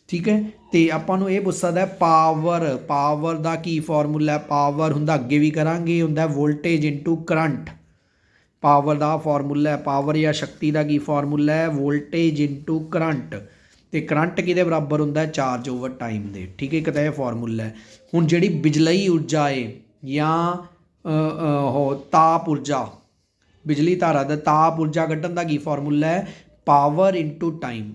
ਠੀਕ ਹੈ, ਅਤੇ ਆਪਾਂ ਨੂੰ ਇਹ ਪੁੱਛ ਸਕਦਾ ਪਾਵਰ ਦਾ ਕੀ ਫਾਰਮੂਲਾ? ਪਾਵਰ ਹੁੰਦਾ, ਅੱਗੇ ਵੀ ਕਰਾਂਗੇ, ਹੁੰਦਾ ਵੋਲਟੇਜ ਇਨਟੂ ਕਰੰਟ। ਪਾਵਰ ਦਾ ਫਾਰਮੂਲਾ ਹੈ, ਪਾਵਰ ਜਾਂ ਸ਼ਕਤੀ ਦਾ ਕੀ ਫਾਰਮੂਲਾ ਹੈ? Voltage into current. ਅਤੇ ਕਰੰਟ ਕਿਹਦੇ ਬਰਾਬਰ ਹੁੰਦਾ? ਚਾਰਜ ਓਵਰ ਟਾਈਮ ਦੇ। ਠੀਕ ਹੈ, ਇੱਕ ਤਾਂ ਇਹ ਫਾਰਮੂਲਾ ਹੈ। ਹੁਣ ਜਿਹੜੀ ਬਿਜਲਈ ਊਰਜਾ ਹੈ ਜਾਂ ਤਾਪ ਊਰਜਾ, ਬਿਜਲੀ ਧਾਰਾ ਦਾ ਤਾਪ ਊਰਜਾ ਕੱਢਣ ਦਾ ਕੀ ਫਾਰਮੂਲਾ ਹੈ? Power into time.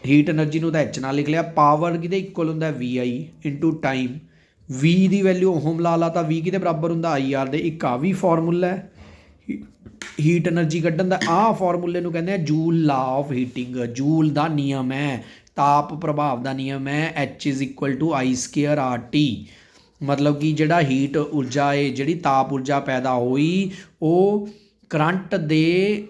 Heat energy ਨੂੰ ਤਾਂ ਐਚ ਨਾਲ ਲਿਖ ਲਿਆ। ਪਾਵਰ ਕਿਹਦੇ ਇਕੁਅਲ ਹੁੰਦਾ? VI into time. V ਦੀ ਵੈਲਿਊ ਓਹਮ ਲਾ ਤਾਂ V ਕਿਹਦੇ ਬਰਾਬਰ ਹੁੰਦਾ? IR ਦੇ। ਇੱਕ ਆ ਵੀ ਫਾਰਮੂਲਾ ਹੈ ਹੀਟ ਐਨਰਜੀ ਕੱਢਣ ਦਾ। ਆਹ ਫਾਰਮੂਲੇ ਨੂੰ ਕਹਿੰਦੇ ਆ Joule law of heating. Joule ਦਾ ਨਿਯਮ ਹੈ, ਤਾਪ ਪ੍ਰਭਾਵ ਦਾ ਨਿਯਮ ਹੈ। H is equal to I² RT। ਮਤਲਬ ਕਿ ਜਿਹੜਾ ਹੀਟ ਊਰਜਾ ਹੈ, ਜਿਹੜੀ ਤਾਪ ਊਰਜਾ ਪੈਦਾ ਹੋਈ, ਉਹ ਕਰੰਟ ਦੇ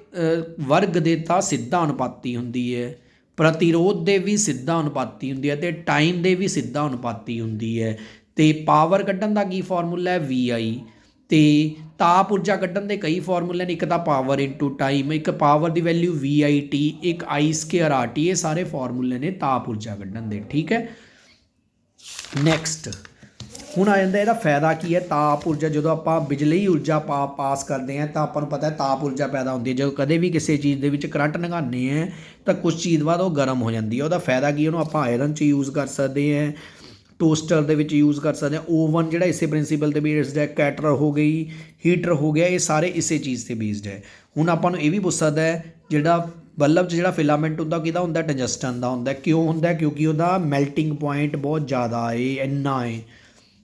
ਵਰਗ ਦੇ ਤਾਂ ਸਿੱਧਾ ਅਨੁਪਾਤੀ ਹੁੰਦੀ ਹੈ, ਪ੍ਰਤੀਰੋਧ ਦੇ ਵੀ ਸਿੱਧਾ ਅਨੁਪਾਤੀ ਹੁੰਦੀ ਹੈ, ਅਤੇ ਟਾਈਮ ਦੇ ਵੀ ਸਿੱਧਾ ਅਨੁਪਾਤੀ ਹੁੰਦੀ ਹੈ। ਅਤੇ ਪਾਵਰ ਕੱਢਣ ਦਾ ਕੀ ਫਾਰਮੂਲਾ ਹੈ? VI। ਅਤੇ ਤਾਪ ਊਰਜਾ ਕੱਢਣ ਦੇ ਕਈ ਫਾਰਮੂਲੇ ਨੇ, ਇੱਕ ਤਾਂ ਪਾਵਰ ਇਨਟੂ ਟਾਈਮ, ਇੱਕ ਪਾਵਰ ਦੀ ਵੈਲਿਊ VIT, ਇੱਕ I² RT। ਇਹ ਸਾਰੇ ਫਾਰਮੂਲੇ ਨੇ ਤਾਪ ਊਰਜਾ ਕੱਢਣ ਦੇ। ਠੀਕ ਹੈ, ਨੈਕਸਟ ਹੁਣ ਆ ਜਾਂਦਾ ਇਹਦਾ ਫਾਇਦਾ ਕੀ ਹੈ। ਤਾਪ ਊਰਜਾ, ਜਦੋਂ ਆਪਾਂ ਬਿਜਲਈ ਊਰਜਾ ਪਾਸ ਕਰਦੇ ਹਾਂ ਤਾਂ ਆਪਾਂ ਨੂੰ ਪਤਾ ਹੈ ਤਾਪ ਊਰਜਾ ਪੈਦਾ ਹੁੰਦੀ ਹੈ। ਜਦੋਂ ਕਦੇ ਵੀ ਕਿਸੇ ਚੀਜ਼ ਦੇ ਵਿੱਚ ਕਰੰਟ ਲਗਾਉਂਦੇ ਹਾਂ ਤਾਂ ਕੁਛ ਚੀਜ਼ ਬਾਅਦ ਉਹ ਗਰਮ ਹੋ ਜਾਂਦੀ ਹੈ। ਉਹਦਾ ਫਾਇਦਾ ਕੀ? ਉਹਨੂੰ ਆਪਾਂ ਆਇਰਨ 'ਚ ਯੂਜ਼ ਕਰ ਸਕਦੇ ਹਾਂ, ਟੋਸਟਰ ਦੇ ਵਿੱਚ ਯੂਜ਼ ਕਰ ਸਕਦੇ ਹਾਂ, ਓਵਨ ਜਿਹੜਾ ਇਸੇ ਪ੍ਰਿੰਸੀਪਲ 'ਤੇ ਬੇਸਡ ਹੈ, ਕੈਟਰ ਹੋ ਗਈ, ਹੀਟਰ ਹੋ ਗਿਆ, ਇਹ ਸਾਰੇ ਇਸੇ ਚੀਜ਼ 'ਤੇ ਬੇਸਡ ਹੈ। ਹੁਣ ਆਪਾਂ ਨੂੰ ਇਹ ਵੀ ਪੁੱਛ ਸਕਦਾ ਹੈ ਜਿਹੜਾ ਬੱਲਬ 'ਚ ਜਿਹੜਾ ਫਿਲਾਮੈਂਟ ਹੁੰਦਾ ਕਿਹਦਾ ਹੁੰਦਾ? ਟੰਗਸਟਨ ਦਾ ਹੁੰਦਾ। ਕਿਉਂ ਹੁੰਦਾ? ਕਿਉਂਕਿ ਉਹਦਾ ਮੈਲਟਿੰਗ ਪੁਆਇੰਟ ਬਹੁਤ ਜ਼ਿਆਦਾ ਹੈ, ਇੰਨਾ ਹੈ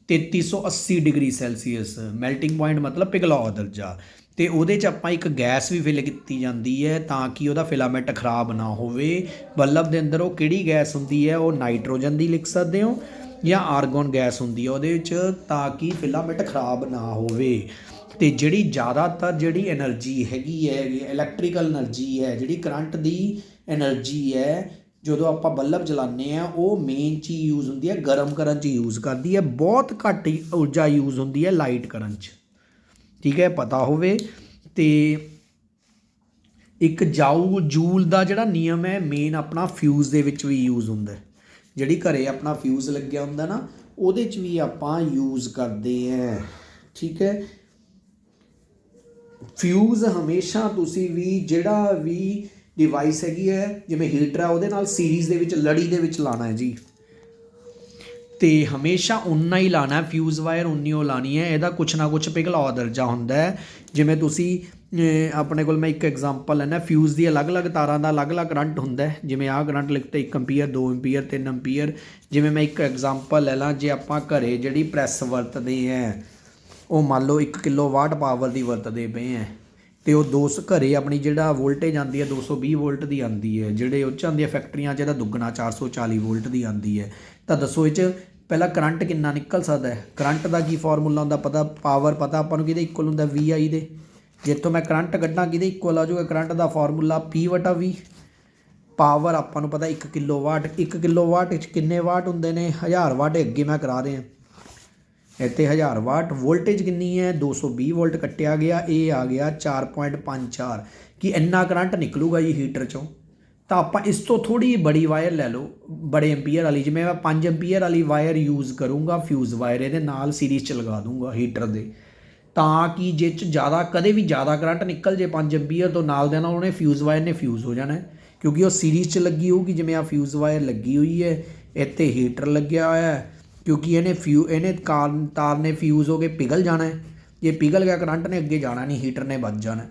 3380 ਡਿਗਰੀ ਸੈਲਸੀਅਸ। ਮੈਲਟਿੰਗ ਪੁਆਇੰਟ ਮਤਲਬ ਪਿਘਲਾਅ ਦਰਜਾ। ਅਤੇ ਉਹਦੇ 'ਚ ਆਪਾਂ ਇੱਕ ਗੈਸ ਵੀ ਫਿਲ ਕੀਤੀ ਜਾਂਦੀ ਹੈ ਤਾਂ ਕਿ ਉਹਦਾ ਫਿਲਾਮੈਂਟ ਖਰਾਬ ਨਾ ਹੋਵੇ। ਬੱਲਬ ਦੇ ਅੰਦਰ ਉਹ ਕਿਹੜੀ ਗੈਸ ਹੁੰਦੀ ਹੈ? ਉਹ ਨਾਈਟ੍ਰੋਜਨ ਦੀ ਲਿਖ ਸਕਦੇ ਹੋ ਜਾਂ ਆਰਗੋਨ ਗੈਸ ਹੁੰਦੀ ਹੈ ਉਹਦੇ ਵਿੱਚ, ਤਾਂ ਕਿ ਫਿਲਾਮੈਂਟ ਖਰਾਬ ਨਾ ਹੋਵੇ। ਅਤੇ ਜਿਹੜੀ ਜ਼ਿਆਦਾਤਰ ਜਿਹੜੀ ਐਨਰਜੀ ਹੈਗੀ ਹੈ, ਇਲੈਕਟ੍ਰੀਕਲ ਐਨਰਜੀ ਹੈ, ਜਿਹੜੀ ਕਰੰਟ ਦੀ ਐਨਰਜੀ ਹੈ, ਜਦੋਂ ਆਪਾਂ ਬੱਲਬ ਚਲਾਉਂਦੇ ਹਾਂ ਉਹ ਮੇਨ ਚੀਜ਼ ਯੂਜ਼ ਹੁੰਦੀ ਹੈ ਗਰਮ ਕਰਨ 'ਚ ਯੂਜ਼ ਕਰਦੀ ਹੈ। ਬਹੁਤ ਘੱਟ ਊਰਜਾ ਯੂਜ਼ ਹੁੰਦੀ ਹੈ ਲਾਈਟ ਕਰਨ 'ਚ। ਠੀਕ ਹੈ, ਪਤਾ ਹੋਵੇ। ਅਤੇ ਇੱਕ ਜੂਲ ਦਾ ਜਿਹੜਾ ਨਿਯਮ ਹੈ ਮੇਨ ਆਪਣਾ ਫਿਊਜ਼ ਦੇ ਵਿੱਚ ਵੀ ਯੂਜ਼ ਹੁੰਦਾ। ਜਿਹੜੀ ਘਰੇ ਆਪਣਾ ਫਿਊਜ਼ ਲੱਗਿਆ ਹੁੰਦਾ ਨਾ ਉਹਦੇ 'ਚ ਵੀ ਆਪਾਂ ਯੂਜ਼ ਕਰਦੇ ਹਾਂ। ਠੀਕ ਹੈ, ਫਿਊਜ਼ ਹਮੇਸ਼ਾ ਤੁਸੀਂ ਵੀ ਜਿਹੜਾ ਵੀ ਡਿਵਾਈਸ ਹੈਗੀ ਹੈ ਜਿਵੇਂ ਹੀਟਰ ਹੈ ਉਹਦੇ ਨਾਲ ਸੀਰੀਜ਼ ਦੇ ਵਿੱਚ ਲੜੀ ਦੇ ਵਿੱਚ ਲਾਉਣਾ ਹੈ ਜੀ। ਅਤੇ ਹਮੇਸ਼ਾ ਉਨਾ ਹੀ ਲਾਉਣਾ ਫਿਊਜ਼ ਵਾਇਰ, ਉਨੀ ਉਹ ਲਾਉਣੀ ਹੈ। ਇਹਦਾ ਕੁਛ ਨਾ ਕੁਛ ਪਿਘਲਾਓ ਦਰਜਾ ਹੁੰਦਾ ਹੈ। ਜਿਵੇਂ ਤੁਸੀਂ ਆਪਣੇ ਕੋਲ ਮੈਂ ਇੱਕ ਐਗਜ਼ਾਮਪਲ ਲੈਣਾ, ਫਿਊਜ਼ ਦੀ ਅਲੱਗ ਅਲੱਗ ਤਾਰਾਂ ਦਾ ਅਲੱਗ ਅਲੱਗ ਕਰੰਟ ਹੁੰਦਾ। ਜਿਵੇਂ ਆਹ ਕਰੰਟ ਲਿਖਤਾ 1 ਐਂਪੀਅਰ, 2 ਐਂਪੀਅਰ, 3 ਐਂਪੀਅਰ। ਜਿਵੇਂ ਮੈਂ ਇੱਕ ਐਗਜ਼ਾਮਪਲ ਲੈ ਲਾਂ, ਜੇ ਆਪਾਂ ਘਰੇ ਜਿਹੜੀ ਪ੍ਰੈਸ ਵਰਤਦੇ ਹੈ ਉਹ ਮੰਨ ਲਓ 1 ਕਿਲੋਵਾਟ ਪਾਵਰ ਦੀ ਵਰਤਦੇ ਪਏ ਹੈ, ਅਤੇ ਉਹ ਘਰੇ ਆਪਣੀ ਜਿਹੜਾ ਵੋਲਟੇਜ ਆਉਂਦੀ ਹੈ 220 ਵੋਲਟ ਦੀ ਆਉਂਦੀ ਹੈ। ਜਿਹੜੇ ਉਹ 'ਚ ਆਉਂਦੀ ਹੈ ਫੈਕਟਰੀਆਂ 'ਚ ਇਹਦਾ ਦੁੱਗਣਾ 440 ਵੋਲਟ ਦੀ ਆਉਂਦੀ ਹੈ। ਤਾਂ ਦੱਸੋ ਇਹ 'ਚ ਪਹਿਲਾਂ ਕਰੰਟ ਕਿੰਨਾ ਨਿਕਲ ਸਕਦਾ ਹੈ? ਕਰੰਟ ਦਾ ਕੀ ਫਾਰਮੂਲਾ ਹੁੰਦਾ ਪਤਾ? ਪਾਵਰ ਪਤਾ ਆਪਾਂ ਨੂੰ ਕਿਹਦੇ ਇਕੁਅਲ ਹੁੰਦਾ? VI ਦੇ। ਜਿੱਥੋਂ ਮੈਂ ਕਰੰਟ ਕੱਢਾਂ ਕਿਹਦੇ ਇਕੁਅਲ ਆ ਜਾਊਗਾ? ਕਰੰਟ ਦਾ ਫਾਰਮੂਲਾ P/V। ਪਾਵਰ ਆਪਾਂ ਨੂੰ ਪਤਾ 1 ਕਿਲੋਵਾਟ। 1 ਕਿਲੋਵਾਟ ਵਿੱਚ ਕਿੰਨੇ ਵਾਟ ਹੁੰਦੇ ਨੇ? 1000 ਵਾਟ। ਅੱਗੇ ਮੈਂ ਕਰਾ ਰਿਹਾ ਇੱਥੇ 1000 ਵਾਟ। ਵੋਲਟੇਜ ਕਿੰਨੀ ਹੈ? 220 ਵੋਲਟ ਕੱਟਿਆ ਗਿਆ, ਇਹ ਆ ਗਿਆ 4.54। ਕਿ ਇੰਨਾ ਕਰੰਟ ਨਿਕਲੂਗਾ ਜੀ ਹੀਟਰ 'ਚੋਂ। ਤਾਂ ਆਪਾਂ ਇਸ ਤੋਂ ਥੋੜ੍ਹੀ ਬੜੀ ਵਾਇਰ ਲੈ ਲਓ, ਬੜੇ ਐਂਪੀਅਰ ਵਾਲੀ। ਜਿਵੇਂ ਮੈਂ 5 ਐਂਪੀਅਰ ਵਾਲੀ ਵਾਇਰ ਯੂਜ਼ ਕਰੂੰਗਾ, ਫਿਊਜ਼ ਵਾਇਰ ਇਹਦੇ ਨਾਲ ਸੀਰੀਜ਼ 'ਚ ਲਗਾ ਦੂੰਗਾ ਹੀਟਰ ਦੇ, ਤਾਂ ਕਿ ਜੇ 'ਚ ਜ਼ਿਆਦਾ ਕਦੇ ਵੀ ਜ਼ਿਆਦਾ ਕਰੰਟ ਨਿਕਲ ਜੇ 5 ਐਂਪੀਅਰ ਤੋਂ, ਨਾਲ ਦੇ ਨਾਲ ਉਹਨੇ ਫਿਊਜ਼ ਵਾਇਰ ਨੇ ਫਿਊਜ਼ ਹੋ ਜਾਣਾ, ਕਿਉਂਕਿ ਉਹ ਸੀਰੀਜ਼ 'ਚ ਲੱਗੀ ਹੋਊਗੀ। ਜਿਵੇਂ ਆ ਫਿਊਜ਼ ਵਾਇਰ ਲੱਗੀ ਹੋਈ ਹੈ, ਇੱਥੇ ਹੀਟਰ ਲੱਗਿਆ ਹੋਇਆ ਹੈ, ਕਿਉਂਕਿ ਇਹਨੇ ਤਾਰ ਨੇ ਫਿਊਜ਼ ਹੋ ਕੇ ਪਿਘਲ ਜਾਣਾ ਹੈ। ਜੇ ਪਿਘਲ ਗਿਆ ਕਰੰਟ ਨੇ ਅੱਗੇ ਜਾਣਾ ਨਹੀਂ, ਹੀਟਰ ਨੇ ਵੱਜ ਜਾਣਾ।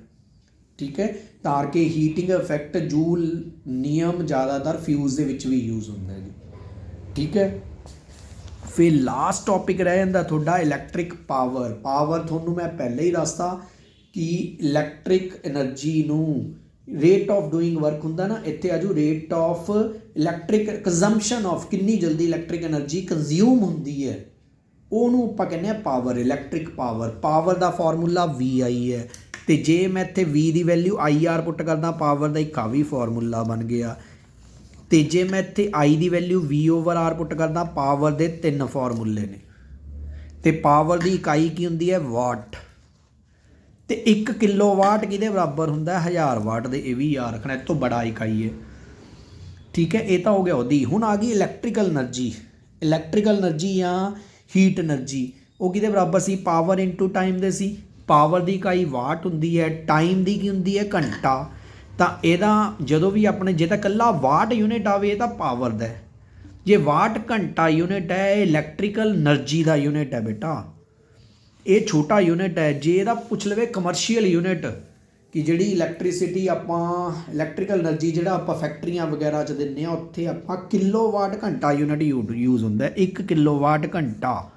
ਠੀਕ ਹੈ, ਤਾਰ ਕੇ ਹੀਟਿੰਗ ਇਫੈਕਟ ਜੂਲ ਨਿਯਮ ਜ਼ਿਆਦਾਤਰ ਫਿਊਜ਼ ਦੇ ਵਿੱਚ ਵੀ ਯੂਜ਼ ਹੁੰਦਾ ਹੈ ਜੀ। ਠੀਕ ਹੈ, ਫਿਰ ਲਾਸਟ ਟੌਪਿਕ ਰਹਿ ਜਾਂਦਾ ਤੁਹਾਡਾ ਇਲੈਕਟ੍ਰਿਕ ਪਾਵਰ। ਪਾਵਰ ਤੁਹਾਨੂੰ ਮੈਂ ਪਹਿਲਾਂ ਹੀ ਦੱਸਤਾ ਕਿ ਇਲੈਕਟ੍ਰਿਕ ਐਨਰਜੀ ਨੂੰ ਰੇਟ ਆਫ ਡੂਇੰਗ ਵਰਕ ਹੁੰਦਾ ਨਾ, ਇੱਥੇ ਆਜੂ rate of electric consumption of, ਕਿੰਨੀ ਜਲਦੀ ਇਲੈਕਟ੍ਰਿਕ ਐਨਰਜੀ ਕੰਜ਼ਿਊਮ ਹੁੰਦੀ ਹੈ, ਉਹਨੂੰ ਆਪਾਂ ਕਹਿੰਦੇ ਹਾਂ ਪਾਵਰ, ਇਲੈਕਟ੍ਰਿਕ ਪਾਵਰ। ਪਾਵਰ ਦਾ ਫਾਰਮੂਲਾ VI ਹੈ। ਅਤੇ ਜੇ ਮੈਂ ਇੱਥੇ V ਦੀ ਵੈਲਿਊ IR ਪੁੱਟ ਕਰਦਾ, ਪਾਵਰ ਦਾ ਇੱਕ ਆ ਵੀ ਫਾਰਮੂਲਾ ਬਣ ਗਿਆ। ਅਤੇ ਜੇ ਮੈਂ ਇੱਥੇ I ਦੀ ਵੈਲਿਊ V/R ਪੁੱਟ ਕਰਦਾ, ਪਾਵਰ ਦੇ 3 ਫਾਰਮੂਲੇ ਨੇ। ਅਤੇ ਪਾਵਰ ਦੀ ਇਕਾਈ ਕੀ ਹੁੰਦੀ ਹੈ? ਵਾਟ। ਅਤੇ 1 ਕਿਲੋਵਾਟ ਕਿਹਦੇ ਬਰਾਬਰ ਹੁੰਦਾ? 1000 ਵਾਟ ਦੇ। ਇਹ ਵੀ ਯਾਦ ਰੱਖਣਾ, ਇਹ ਤੋਂ ਬੜਾ ਇਕਾਈ ਹੈ। ਠੀਕ ਹੈ, ਇਹ ਤਾਂ ਹੋ ਗਿਆ ਉਹਦੀ। ਹੁਣ ਆ ਗਈ ਇਲੈਕਟ੍ਰੀਕਲ ਐਨਰਜੀ। ਇਲੈਕਟ੍ਰੀਕਲ ਐਨਰਜੀ ਜਾਂ ਹੀਟ ਐਨਰਜੀ, ਉਹ ਕਿਹਦੇ ਬਰਾਬਰ ਸੀ? ਪਾਵਰ ਇਨਟੂ ਟਾਈਮ ਦੇ ਸੀ। ਪਾਵਰ ਦੀ ਇਕਾਈ ਵਾਟ ਹੁੰਦੀ ਹੈ, ਟਾਈਮ ਦੀ ਕੀ ਹੁੰਦੀ ਹੈ? ਘੰਟਾ। ਤਾਂ ਇਹਦਾ ਜਦੋਂ ਵੀ ਆਪਣੇ ਜੇ ਤਾਂ ਇਕੱਲਾ ਵਾਟ ਯੂਨਿਟ ਆਵੇ ਇਹ ਤਾਂ ਪਾਵਰ ਦਾ, ਜੇ ਵਾਟ ਘੰਟਾ ਯੂਨਿਟ ਹੈ ਇਹ ਇਲੈਕਟ੍ਰੀਕਲ ਐਨਰਜੀ ਦਾ ਯੂਨਿਟ ਹੈ ਬੇਟਾ। ਇਹ ਛੋਟਾ ਯੂਨਿਟ ਹੈ। ਜੇ ਇਹਦਾ ਪੁੱਛ ਲਵੇ ਕਮਰਸ਼ੀਅਲ ਯੂਨਿਟ, ਕਿ ਜਿਹੜੀ ਇਲੈਕਟ੍ਰੀਸਿਟੀ ਆਪਾਂ ਇਲੈਕਟ੍ਰੀਕਲ ਐਨਰਜੀ ਜਿਹੜਾ ਆਪਾਂ ਫੈਕਟਰੀਆਂ ਵਗੈਰਾ 'ਚ ਦਿੰਦੇ ਹਾਂ, ਉੱਥੇ ਆਪਾਂ ਕਿਲੋਵਾਟ ਘੰਟਾ ਯੂਨਿਟ ਯੂਜ਼ ਹੁੰਦਾ। 1 ਕਿਲੋਵਾਟ ਘੰਟਾ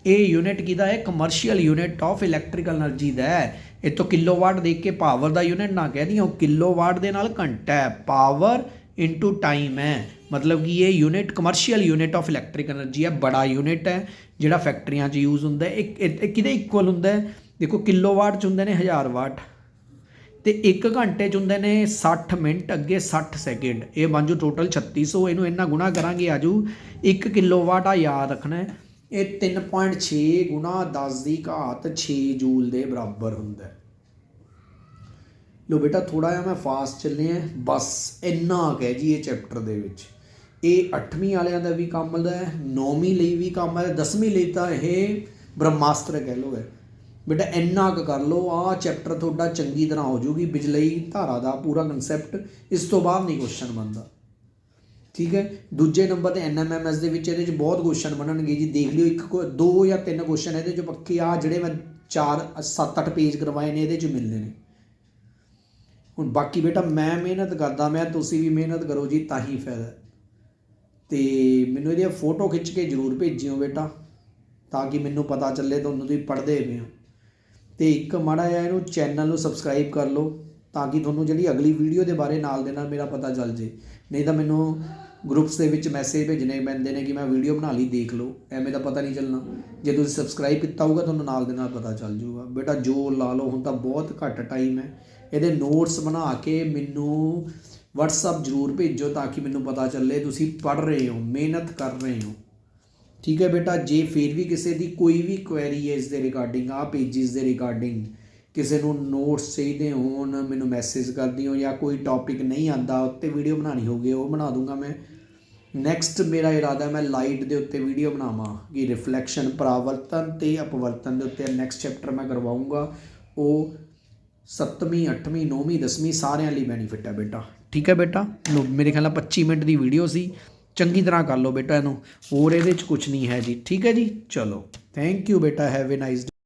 ਇਹ ਯੂਨਿਟ ਕਿਹਦਾ ਹੈ? Commercial unit of electrical energy ਦਾ ਹੈ। ਇੱਥੋਂ ਕਿਲੋਵਾਟ ਦੇਖ ਕੇ ਪਾਵਰ ਦਾ ਯੂਨਿਟ ਨਾ ਕਹਿ ਦਿਓ, ਕਿਲੋਵਾਟ ਦੇ ਨਾਲ ਘੰਟਾ ਹੈ, ਪਾਵਰ ਇਨਟੂ ਟਾਈਮ ਹੈ। ਮਤਲਬ ਕਿ ਇਹ unit commercial unit of electric energy ਹੈ, ਬੜਾ ਯੂਨਿਟ ਹੈ ਜਿਹੜਾ ਫੈਕਟਰੀਆਂ 'ਚ ਯੂਜ਼ ਹੁੰਦਾ। ਇਹ ਕਿਹਦੇ ਇਕੁਅਲ ਹੁੰਦਾ? ਦੇਖੋ ਕਿਲੋਵਾਟ 'ਚ ਹੁੰਦੇ ਨੇ 1000 ਵਾਟ, ਅਤੇ 1 ਘੰਟੇ 'ਚ ਹੁੰਦੇ ਨੇ 60 ਮਿੰਟ, ਅੱਗੇ 60 ਸੈਕਿੰਡ। ਇਹ ਬਣ ਜੂ ਟੋਟਲ 3600। ਇਹਨੂੰ ਇੰਨਾ ਗੁਣਾ ਕਰਾਂਗੇ ਆਜੂ 1 ਕਿਲੋਵਾਟ। ਆ ਯਾਦ ਰੱਖਣਾ, ਇਹ 3.6 ਗੁਣਾ 10⁻6 ਜੂਲ ਦੇ ਬਰਾਬਰ ਹੁੰਦਾ। ਲੋ ਬੇਟਾ ਥੋੜ੍ਹਾ ਜਿਹਾ ਮੈਂ ਫਾਸਟ ਚੱਲਿਆ, ਬਸ ਇੰਨਾ ਕਹਿ ਜੀ ਇਹ ਚੈਪਟਰ ਦੇ ਵਿੱਚ। ਇਹ 8ਵੀਂ ਵਾਲਿਆਂ ਦਾ ਵੀ ਕੰਮ ਦਾ ਹੈ, 9ਵੀਂ ਲਈ ਵੀ ਕੰਮ ਹੈ, 10ਵੀਂ ਲਈ ਤਾਂ ਇਹ ਬ੍ਰਹਮਾਸਤਰ ਕਹਿ ਲਓ ਹੈ। ਬੇਟਾ ਇੰਨਾ ਕੁ ਕਰ ਲਓ, ਆਹ ਚੈਪਟਰ ਤੁਹਾਡਾ ਚੰਗੀ ਤਰ੍ਹਾਂ ਹੋ ਜਾਊਗੀ। ਬਿਜਲਈ ਧਾਰਾ ਦਾ ਪੂਰਾ ਕਨਸੈਪਟ, ਇਸ ਤੋਂ ਬਾਅਦ ਨਹੀਂ ਕੁਐਸਚਨ ਬਣਦਾ। ਠੀਕ ਹੈ, ਦੂਜੇ ਨੰਬਰ 'ਤੇ NMMS ਦੇ ਵਿੱਚ ਇਹਦੇ 'ਚ ਬਹੁਤ ਕੁਐਸਚਨ ਬਣਨਗੇ ਜੀ। ਦੇਖ ਲਿਓ 1 2 ਜਾਂ 3 ਕੁਐਸਚਨ ਇਹਦੇ 'ਚ ਪੱਕੇ ਆ, ਜਿਹੜੇ ਮੈਂ 4 7 8 ਪੇਜ ਕਰਵਾਏ ਨੇ ਇਹਦੇ 'ਚ ਮਿਲਦੇ ਨੇ। ਹੁਣ ਬਾਕੀ ਬੇਟਾ ਮੈਂ ਮਿਹਨਤ ਕਰਦਾ, ਤੁਸੀਂ ਵੀ ਮਿਹਨਤ ਕਰੋ ਜੀ, ਤਾਂ ਹੀ ਫਾਇਦਾ। ਅਤੇ ਮੈਨੂੰ ਇਹਦੀਆਂ ਫੋਟੋ ਖਿੱਚ ਕੇ ਜ਼ਰੂਰ ਭੇਜਿਓ ਬੇਟਾ, ਤਾਂ ਕਿ ਮੈਨੂੰ ਪਤਾ ਚੱਲੇ ਤੁਹਾਨੂੰ ਤੁਸੀਂ ਪੜ੍ਹਦੇ ਪਏ ਹੋ। ਅਤੇ ਇੱਕ ਮਾੜਾ ਜਿਹਾ ਇਹਨੂੰ ਚੈਨਲ ਨੂੰ ਸਬਸਕ੍ਰਾਈਬ ਕਰ ਲਓ, ਤਾਂ ਕਿ ਤੁਹਾਨੂੰ ਜਿਹੜੀ ਅਗਲੀ ਵੀਡੀਓ ਦੇ ਬਾਰੇ ਨਾਲ ਦੇ ਨਾਲ ਮੇਰਾ ਪਤਾ ਚੱਲ ਜੇ। ਨਹੀਂ ਤਾਂ ਮੈਨੂੰ ਗਰੁੱਪਸ ਦੇ ਵਿੱਚ ਮੈਸੇਜ ਭੇਜਣੇ ਪੈਂਦੇ ਨੇ ਕਿ ਮੈਂ ਵੀਡੀਓ ਬਣਾ ਲਈ, ਦੇਖ ਲਓ, ਐਵੇਂ ਦਾ ਪਤਾ ਨਹੀਂ ਚੱਲਣਾ। ਜੇ ਤੁਸੀਂ ਸਬਸਕ੍ਰਾਈਬ ਕੀਤਾ ਹੋਊਗਾ ਤੁਹਾਨੂੰ ਨਾਲ ਦੇ ਨਾਲ ਪਤਾ ਚੱਲ ਜੂਗਾ। ਬੇਟਾ ਜੋ ਲਾ ਲਓ, ਹੁਣ ਤਾਂ ਬਹੁਤ ਘੱਟ ਟਾਈਮ ਹੈ। ਇਹਦੇ ਨੋਟਸ ਬਣਾ ਕੇ ਮੈਨੂੰ WhatsApp ਜ਼ਰੂਰ ਭੇਜੋ, ਤਾਂ ਕਿ ਮੈਨੂੰ ਪਤਾ ਚੱਲੇ ਤੁਸੀਂ ਪੜ੍ਹ ਰਹੇ ਹੋ, ਮਿਹਨਤ ਕਰ ਰਹੇ ਹੋ। ਠੀਕ ਹੈ ਬੇਟਾ, ਜੇ ਫਿਰ ਵੀ ਕਿਸੇ ਦੀ ਕੋਈ ਵੀ ਕੁਐਰੀ ਹੈ ਇਸ ਦੇ ਰਿਗਾਰਡਿੰਗ, ਆਹ ਪੇਜਿਸ ਦੇ ਰਿਗਾਰਡਿੰਗ, ਕਿਸੇ ਨੂੰ ਨੋਟਸ ਚਾਹੀਦੇ ਹੋਣ ਮੈਨੂੰ ਮੈਸੇਜ ਕਰ ਦਿਓ, ਜਾਂ ਕੋਈ ਟੌਪਿਕ ਨਹੀਂ ਆਉਂਦਾ ਉੱਤੇ ਵੀਡੀਓ ਬਣਾਉਣੀ ਹੋਊਗੀ ਉਹ ਬਣਾ ਦੂੰਗਾ ਮੈਂ। ਨੈਕਸਟ ਮੇਰਾ ਇਰਾਦਾ ਮੈਂ ਲਾਈਟ ਦੇ ਉੱਤੇ ਵੀਡੀਓ ਬਣਾਵਾਂ ਕਿ ਰਿਫਲੈਕਸ਼ਨ ਪਰਾਵਰਤਨ ਅਤੇ ਅਪਵਰਤਨ ਦੇ ਉੱਤੇ ਨੈਕਸਟ ਚੈਪਟਰ ਮੈਂ ਕਰਵਾਊਂਗਾ। ਉਹ 7ਵੀਂ 8ਵੀਂ 9ਵੀਂ 10ਵੀਂ ਸਾਰਿਆਂ ਲਈ ਬੈਨੀਫਿਟ ਹੈ ਬੇਟਾ। ਠੀਕ ਹੈ ਬੇਟਾ, ਮੇਰੇ ਖਿਆਲ ਨਾਲ 25 ਮਿੰਟ ਦੀ ਵੀਡੀਓ ਸੀ, ਚੰਗੀ ਤਰ੍ਹਾਂ ਕਰ ਲਓ ਬੇਟਾ ਇਹਨੂੰ, ਹੋਰ ਇਹਦੇ 'ਚ ਕੁਛ ਨਹੀਂ ਹੈ ਜੀ। ਠੀਕ ਹੈ ਜੀ, ਚਲੋ ਥੈਂਕ ਯੂ ਬੇਟਾ, ਹੈਵ ਏ ਨਾਈਸ ਡੇ।